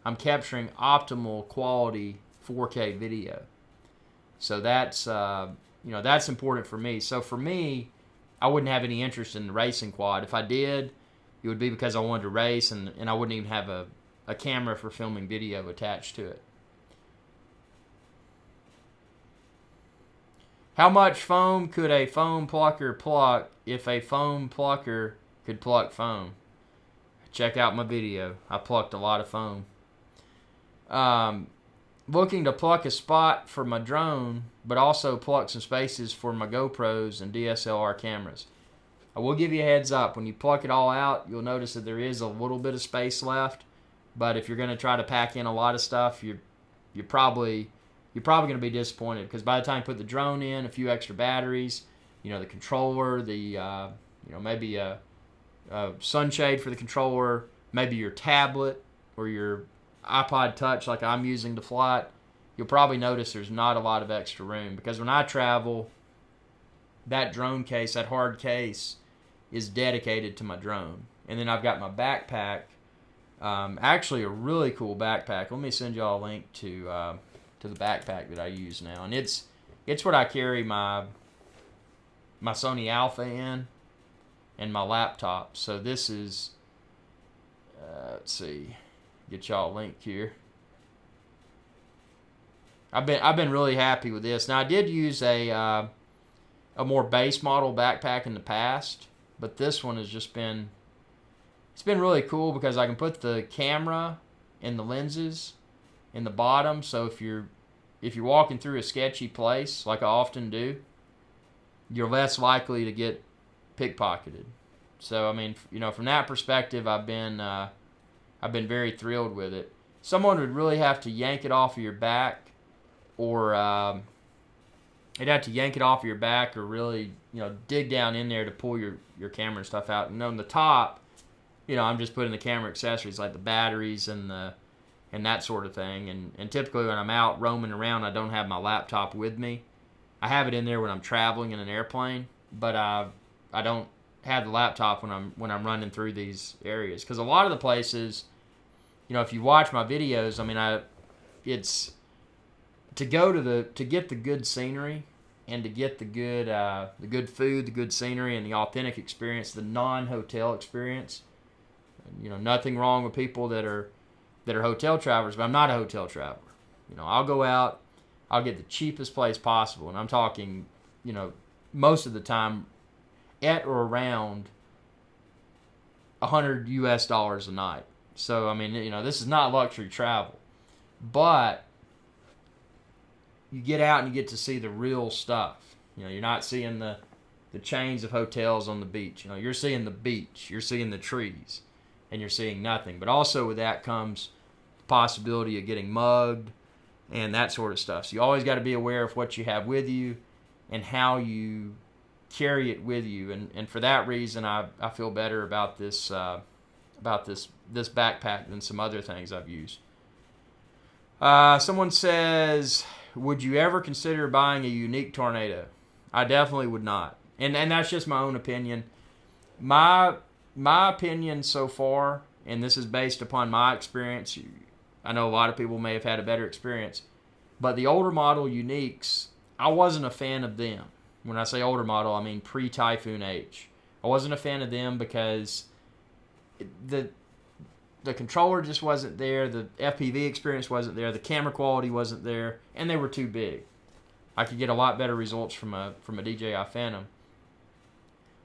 S1: I'm capturing optimal quality 4K video. So that's that's important for me. So for me, I wouldn't have any interest in the racing quad. If I did, it would be because I wanted to race, and I wouldn't even have a camera for filming video attached to it. How much foam could a foam plucker pluck if a foam plucker could pluck foam? Check out my video. I plucked a lot of foam. Looking to pluck a spot for my drone, but also pluck some spaces for my GoPros and DSLR cameras. I will give you a heads up. When you pluck it all out, you'll notice that there is a little bit of space left. But if you're going to try to pack in a lot of stuff, you're probably going to be disappointed, because by the time you put the drone in, a few extra batteries, the controller, maybe a sunshade for the controller, maybe your tablet or your iPod Touch like I'm using to fly it, you'll probably notice there's not a lot of extra room, because when I travel, that drone case, that hard case, is dedicated to my drone. And then I've got my backpack, actually a really cool backpack. Let me send y'all a link to the backpack that I use now, and it's what I carry my Sony Alpha in and my laptop. So this is let's see, get y'all a link here. I've been really happy with this. Now I did use a more base model backpack in the past, but this one has just been really cool, because I can put the camera and the lenses in the bottom. So if you're walking through a sketchy place, like I often do, you're less likely to get pickpocketed. So I mean, from that perspective, I've been very thrilled with it. Someone would really have to yank it off of your back, or they'd have to yank it off of your back, or really dig down in there to pull your camera and stuff out. And on the top, I'm just putting the camera accessories like the batteries and that sort of thing. And typically when I'm out roaming around, I don't have my laptop with me. I have it in there when I'm traveling in an airplane, but I don't have the laptop when I'm running through these areas, because a lot of the places, if you watch my videos, it's to go to get the good scenery and to get the good food, the good scenery, and the authentic experience, the non-hotel experience. Nothing wrong with people that are hotel travelers, but I'm not a hotel traveler. I'll go out, I'll get the cheapest place possible, and I'm talking, most of the time at or around $100 US a night. So this is not luxury travel, but you get out and you get to see the real stuff. You're not seeing the chains of hotels on the beach. You're seeing the beach, you're seeing the trees, and you're seeing nothing. But also with that comes the possibility of getting mugged and that sort of stuff. So you always got to be aware of what you have with you and how you carry it with you. And for that reason, I feel better about this backpack than some other things I've used. Someone says, would you ever consider buying a unique tornado? I definitely would not. And that's just my own opinion. My opinion so far, and this is based upon my experience, I know a lot of people may have had a better experience, but the older model uniques, I wasn't a fan of them. When I say older model, I mean pre-Typhoon H. I wasn't a fan of them because the controller just wasn't there, the FPV experience wasn't there, the camera quality wasn't there, and they were too big. I could get a lot better results from a DJI Phantom.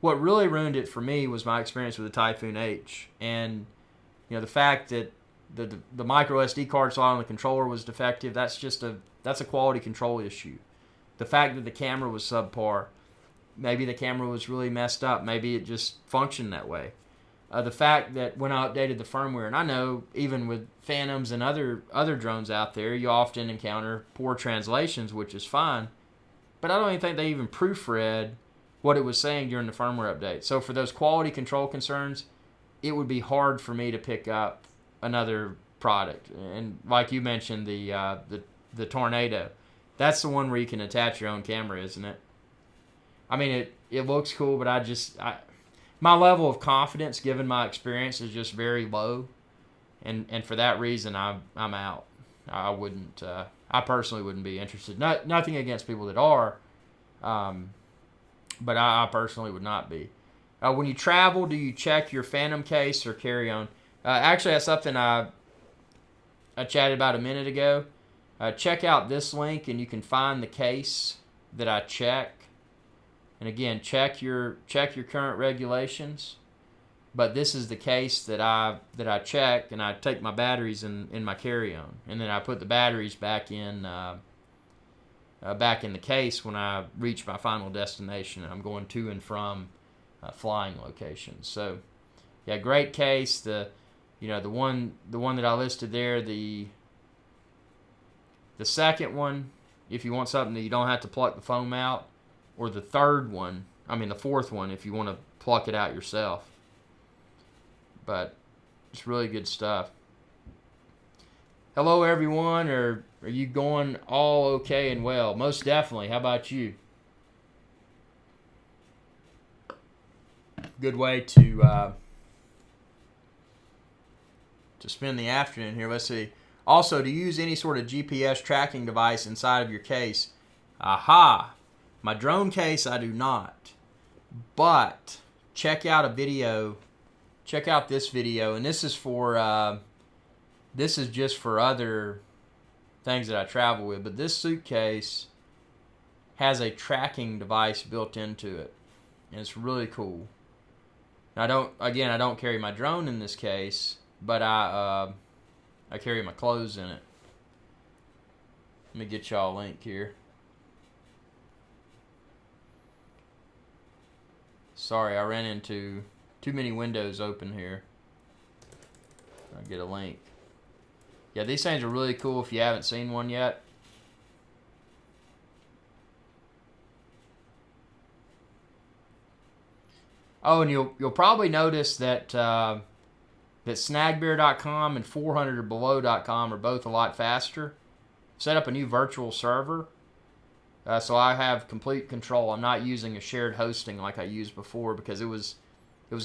S1: What really ruined it for me was my experience with the Typhoon H, and the fact that the micro SD card slot on the controller was defective. That's a quality control issue. The fact that the camera was subpar, maybe the camera was really messed up, maybe it just functioned that way. The fact that when I updated the firmware, and I know even with Phantoms and other drones out there, you often encounter poor translations, which is fine, but I don't even think they even proofread what it was saying during the firmware update. So for those quality control concerns, it would be hard for me to pick up another product. And like you mentioned, the Tornado, that's the one where you can attach your own camera, isn't it? It looks cool, but my level of confidence, given my experience, is just very low, and for that reason, I'm out. I wouldn't. I personally wouldn't be interested. Nothing against people that are, but I personally would not be. When you travel, do you check your Phantom case or carry-on? Actually, that's something I chatted about a minute ago. Check out this link, and you can find the case that I check. And again, check your current regulations. But this is the case that I check, and I take my batteries in my carry-on, and then I put the batteries back in the case when I reach my final destination. And I'm going to and from flying locations. So, yeah, great case. The one that I listed there, the second one, if you want something that you don't have to pluck the foam out, or the fourth one, if you want to pluck it out yourself. But it's really good stuff. Hello, everyone. Are you going all okay and well? Most definitely. How about you? Good way to spend the afternoon here. Let's see. Also, do you use any sort of GPS tracking device inside of your case? Aha! My drone case, I do not. But check out a video. Check out this video, and this is just for other things that I travel with. But this suitcase has a tracking device built into it, and it's really cool. Now, I don't carry my drone in this case, but I carry my clothes in it. Let me get y'all a link here. Sorry, I ran into too many windows open here. I'll get a link. Yeah, these things are really cool if you haven't seen one yet. Oh, and you'll probably notice that that snagbear.com and 400orbelow.com are both a lot faster. Set up a new virtual server, so I have complete control. I'm not using a shared hosting like I used before, because it was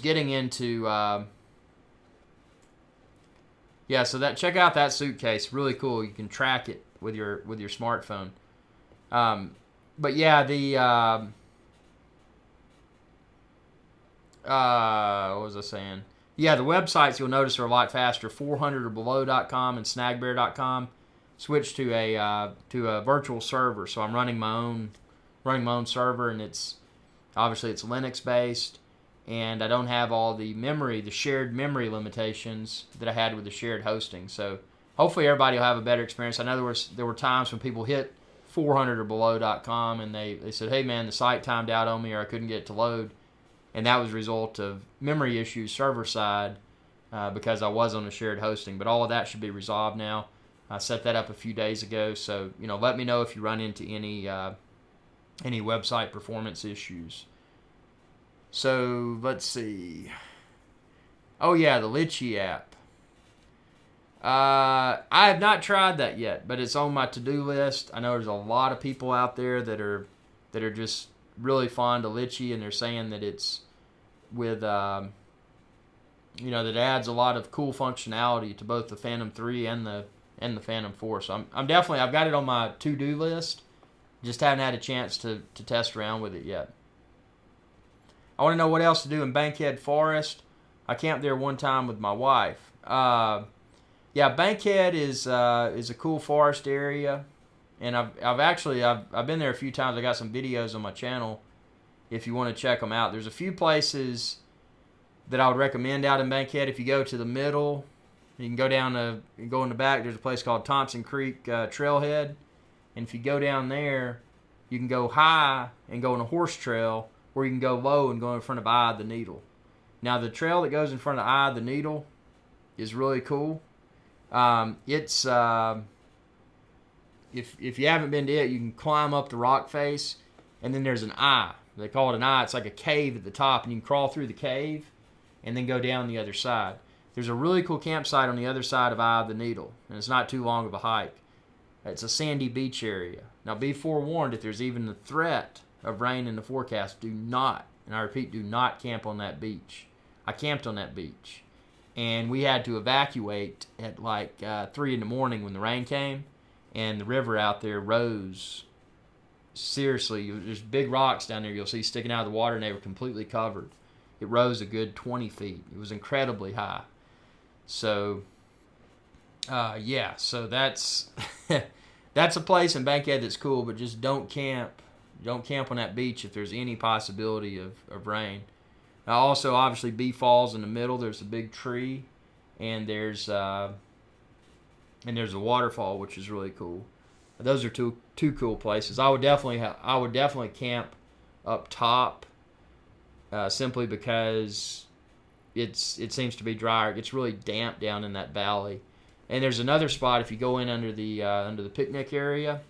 S1: getting into yeah. So check out that suitcase, really cool. You can track it with your smartphone. But yeah, the what was I saying? Yeah, the websites you'll notice are a lot faster. 400orbelow.com and snagbear.com. Switch to a virtual server, so I'm running my own server, and it's Linux based, and I don't have all the shared memory limitations that I had with the shared hosting. So hopefully everybody will have a better experience. I know there were times when people hit 400orbelow.com and they said, hey man, the site timed out on me, or I couldn't get it to load. And that was a result of memory issues server side, because I was on a shared hosting. But all of that should be resolved now. I set that up a few days ago. So, let me know if you run into any website performance issues. So, let's see. Oh yeah, the Litchi app. I have not tried that yet, but it's on my to-do list. I know there's a lot of people out there that are just really fond of Litchi, and they're saying that it's with that adds a lot of cool functionality to both the Phantom 3 and the Phantom 4. So I've got it on my to-do list. Just haven't had a chance to test around with it yet. I want to know what else to do in Bankhead Forest. I camped there one time with my wife. Yeah, Bankhead is a cool forest area, and I've been there a few times. I got some videos on my channel if you want to check them out. There's a few places that I would recommend out in Bankhead. If you go to the middle, you can go in the back. There's a place called Thompson Creek Trailhead, and if you go down there, you can go high and go on a horse trail, or you can go low and go in front of Eye of the Needle. Now the trail that goes in front of Eye of the Needle is really cool. It's if you haven't been to it, you can climb up the rock face, and then there's an eye. They call it an eye. It's like a cave at the top, and you can crawl through the cave and then go down the other side. There's a really cool campsite on the other side of Eye of the Needle, and it's not too long of a hike. It's a sandy beach area. Now be forewarned, if there's even the threat of rain in the forecast, do not, and I repeat, do not camp on that beach. I camped on that beach, and we had to evacuate at like 3 in the morning when the rain came, and the river out there rose. Seriously, there's big rocks down there you'll see sticking out of the water, and they were completely covered. It rose a good 20 feet. It was incredibly high. So, yeah, so that's that's a place in Bankhead that's cool, but just don't camp on that beach if there's any possibility of rain. Now, also, obviously, Bee Falls in the middle. There's a big tree, and there's a waterfall, which is really cool. Those are two cool places. I would definitely camp up top, simply because it seems to be drier. It gets really damp down in that valley. And there's another spot if you go in under the picnic area.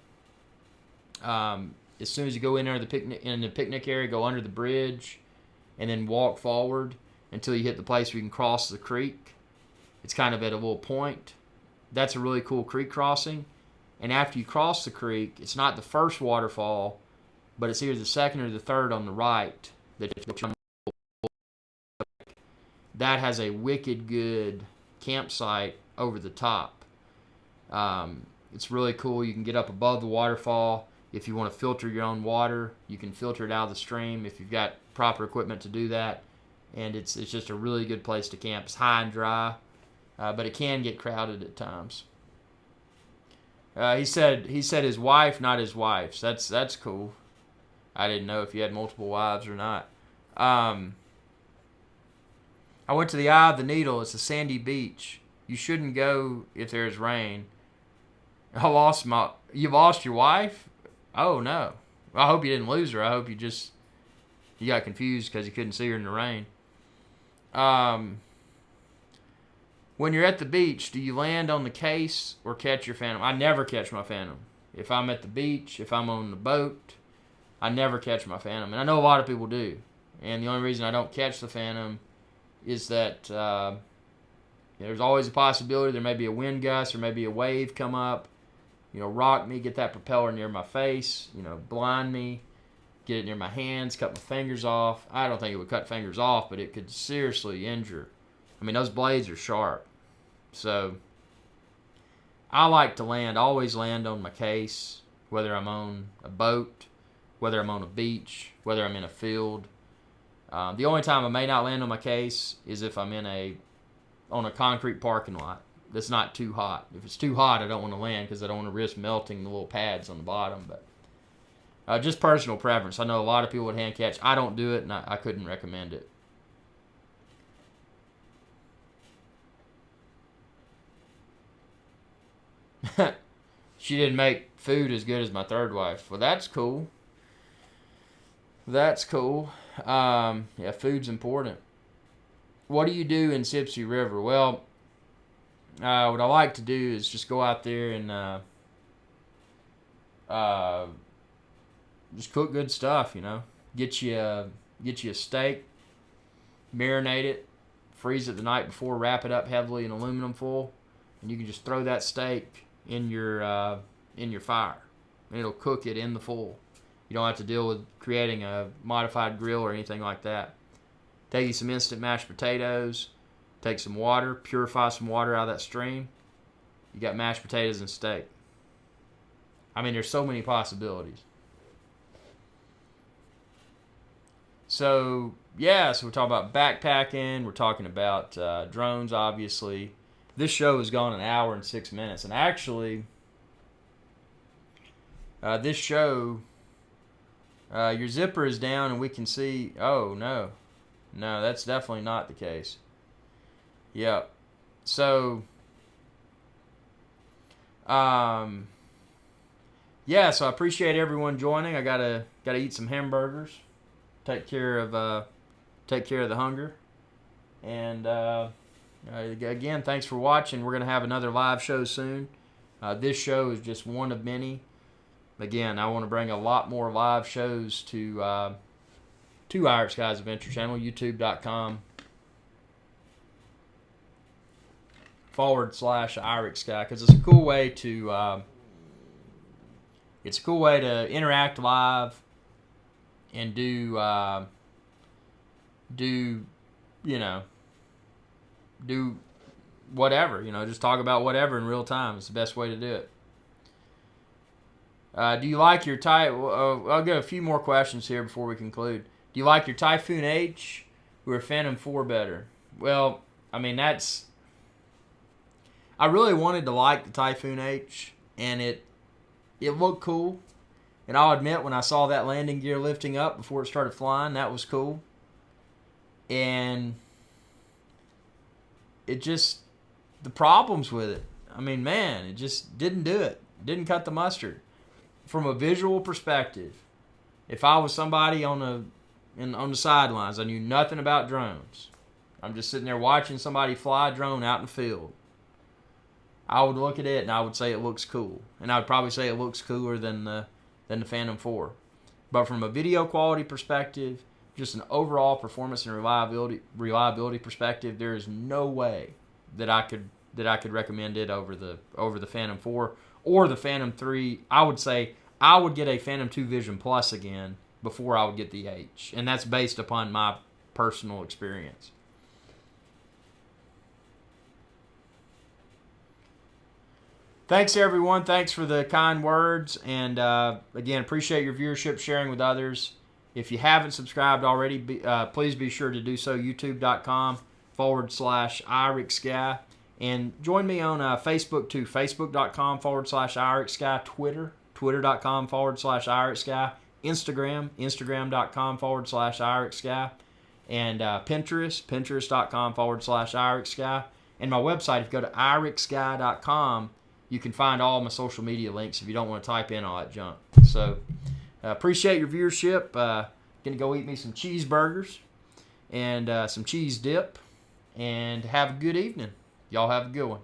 S1: As soon as you go in the picnic area, go under the bridge, and then walk forward until you hit the place where you can cross the creek. It's kind of at a little point. That's a really cool creek crossing. And after you cross the creek, it's not the first waterfall, but it's either the second or the third on the right. That has a wicked good campsite over the top. It's really cool. You can get up above the waterfall. If you want to filter your own water, you can filter it out of the stream if you've got proper equipment to do that. And it's just a really good place to camp. It's high and dry, but it can get crowded at times. He said his wife, not his wife's. That's cool. I didn't know if he had multiple wives or not. I went to the Eye of the Needle. It's a sandy beach. You shouldn't go if there's rain. You lost your wife? Oh no. I hope you didn't lose her. I hope you got confused because you couldn't see her in the rain. When you're at the beach, do you land on the case or catch your Phantom? I never catch my Phantom. If I'm at the beach, if I'm on the boat, I never catch my Phantom. And I know a lot of people do. And the only reason I don't catch the Phantom is that There's always a possibility there may be a wind gust, or maybe a wave come up, rock me, get that propeller near my face, blind me, get it near my hands, cut my fingers off. I don't think it would cut fingers off, but it could seriously injure. I mean, those blades are sharp. So I like to always land on my case, whether I'm on a boat, whether I'm on a beach, whether I'm in a field. The only time I may not land on my case is if I'm on a concrete parking lot that's not too hot. If it's too hot, I don't want to land because I don't want to risk melting the little pads on the bottom. But just personal preference. I know a lot of people would hand catch. I don't do it, and I couldn't recommend it. She didn't make food as good as my third wife. Well, that's cool. That's cool. Yeah, food's important. What do you do in Sipsey River? Well, what I like to do is just go out there and just cook good stuff. Get you a steak, marinate it, freeze it the night before, wrap it up heavily in aluminum foil, and you can just throw that steak in your fire, and it'll cook it in the foil. You don't have to deal with creating a modified grill or anything like that. Take you some instant mashed potatoes, take some water, purify some water out of that stream. You got mashed potatoes and steak. I mean, there's so many possibilities. So, yeah, so we're talking about backpacking. We're talking about drones, obviously. This show has gone 1 hour and 6 minutes. And actually, this show, your zipper is down and we can see... Oh, no. No, that's definitely not the case. Yep. So, yeah, so I appreciate everyone joining. I gotta eat some hamburgers. Take care of the hunger. And again, thanks for watching. We're gonna have another live show soon. This show is just one of many. Again, I want to bring a lot more live shows to IrixGuy's Adventure Channel, youtube.com/IrixGuy, because it's a cool way to interact live and do whatever, just talk about whatever in real time. It's the best way to do it. Do you like your I'll get a few more questions here before we conclude. Do you like your Typhoon H or Phantom 4 better? Well, I mean, I really wanted to like the Typhoon H, and it looked cool. And I'll admit, when I saw that landing gear lifting up before it started flying, that was cool. And the problems with it, I mean, man, it just didn't do it. It didn't cut the mustard. From a visual perspective, if I was somebody on the sidelines, I knew nothing about drones, I'm just sitting there watching somebody fly a drone out in the field, I would look at it and I would say it looks cool. And I would probably say it looks cooler than the Phantom 4. But from a video quality perspective, just an overall performance and reliability perspective, there is no way that I could recommend it over the Phantom 4 or the Phantom 3. I would say I would get a Phantom 2 Vision Plus again before I would get the H. And that's based upon my personal experience. Thanks, everyone. Thanks for the kind words. And, again, appreciate your viewership, sharing with others. If you haven't subscribed already, please be sure to do so. youtube.com/IrixGuy. And join me on Facebook, too. Facebook.com/IrixGuy. Twitter.com/IrixGuy. Instagram.com/IrixGuy. And Pinterest.com/IrixGuy. And my website, if you go to IrixGuy.com, you can find all my social media links if you don't want to type in all that junk. So, appreciate your viewership. Gonna go eat me some cheeseburgers and some cheese dip. And have a good evening. Y'all have a good one.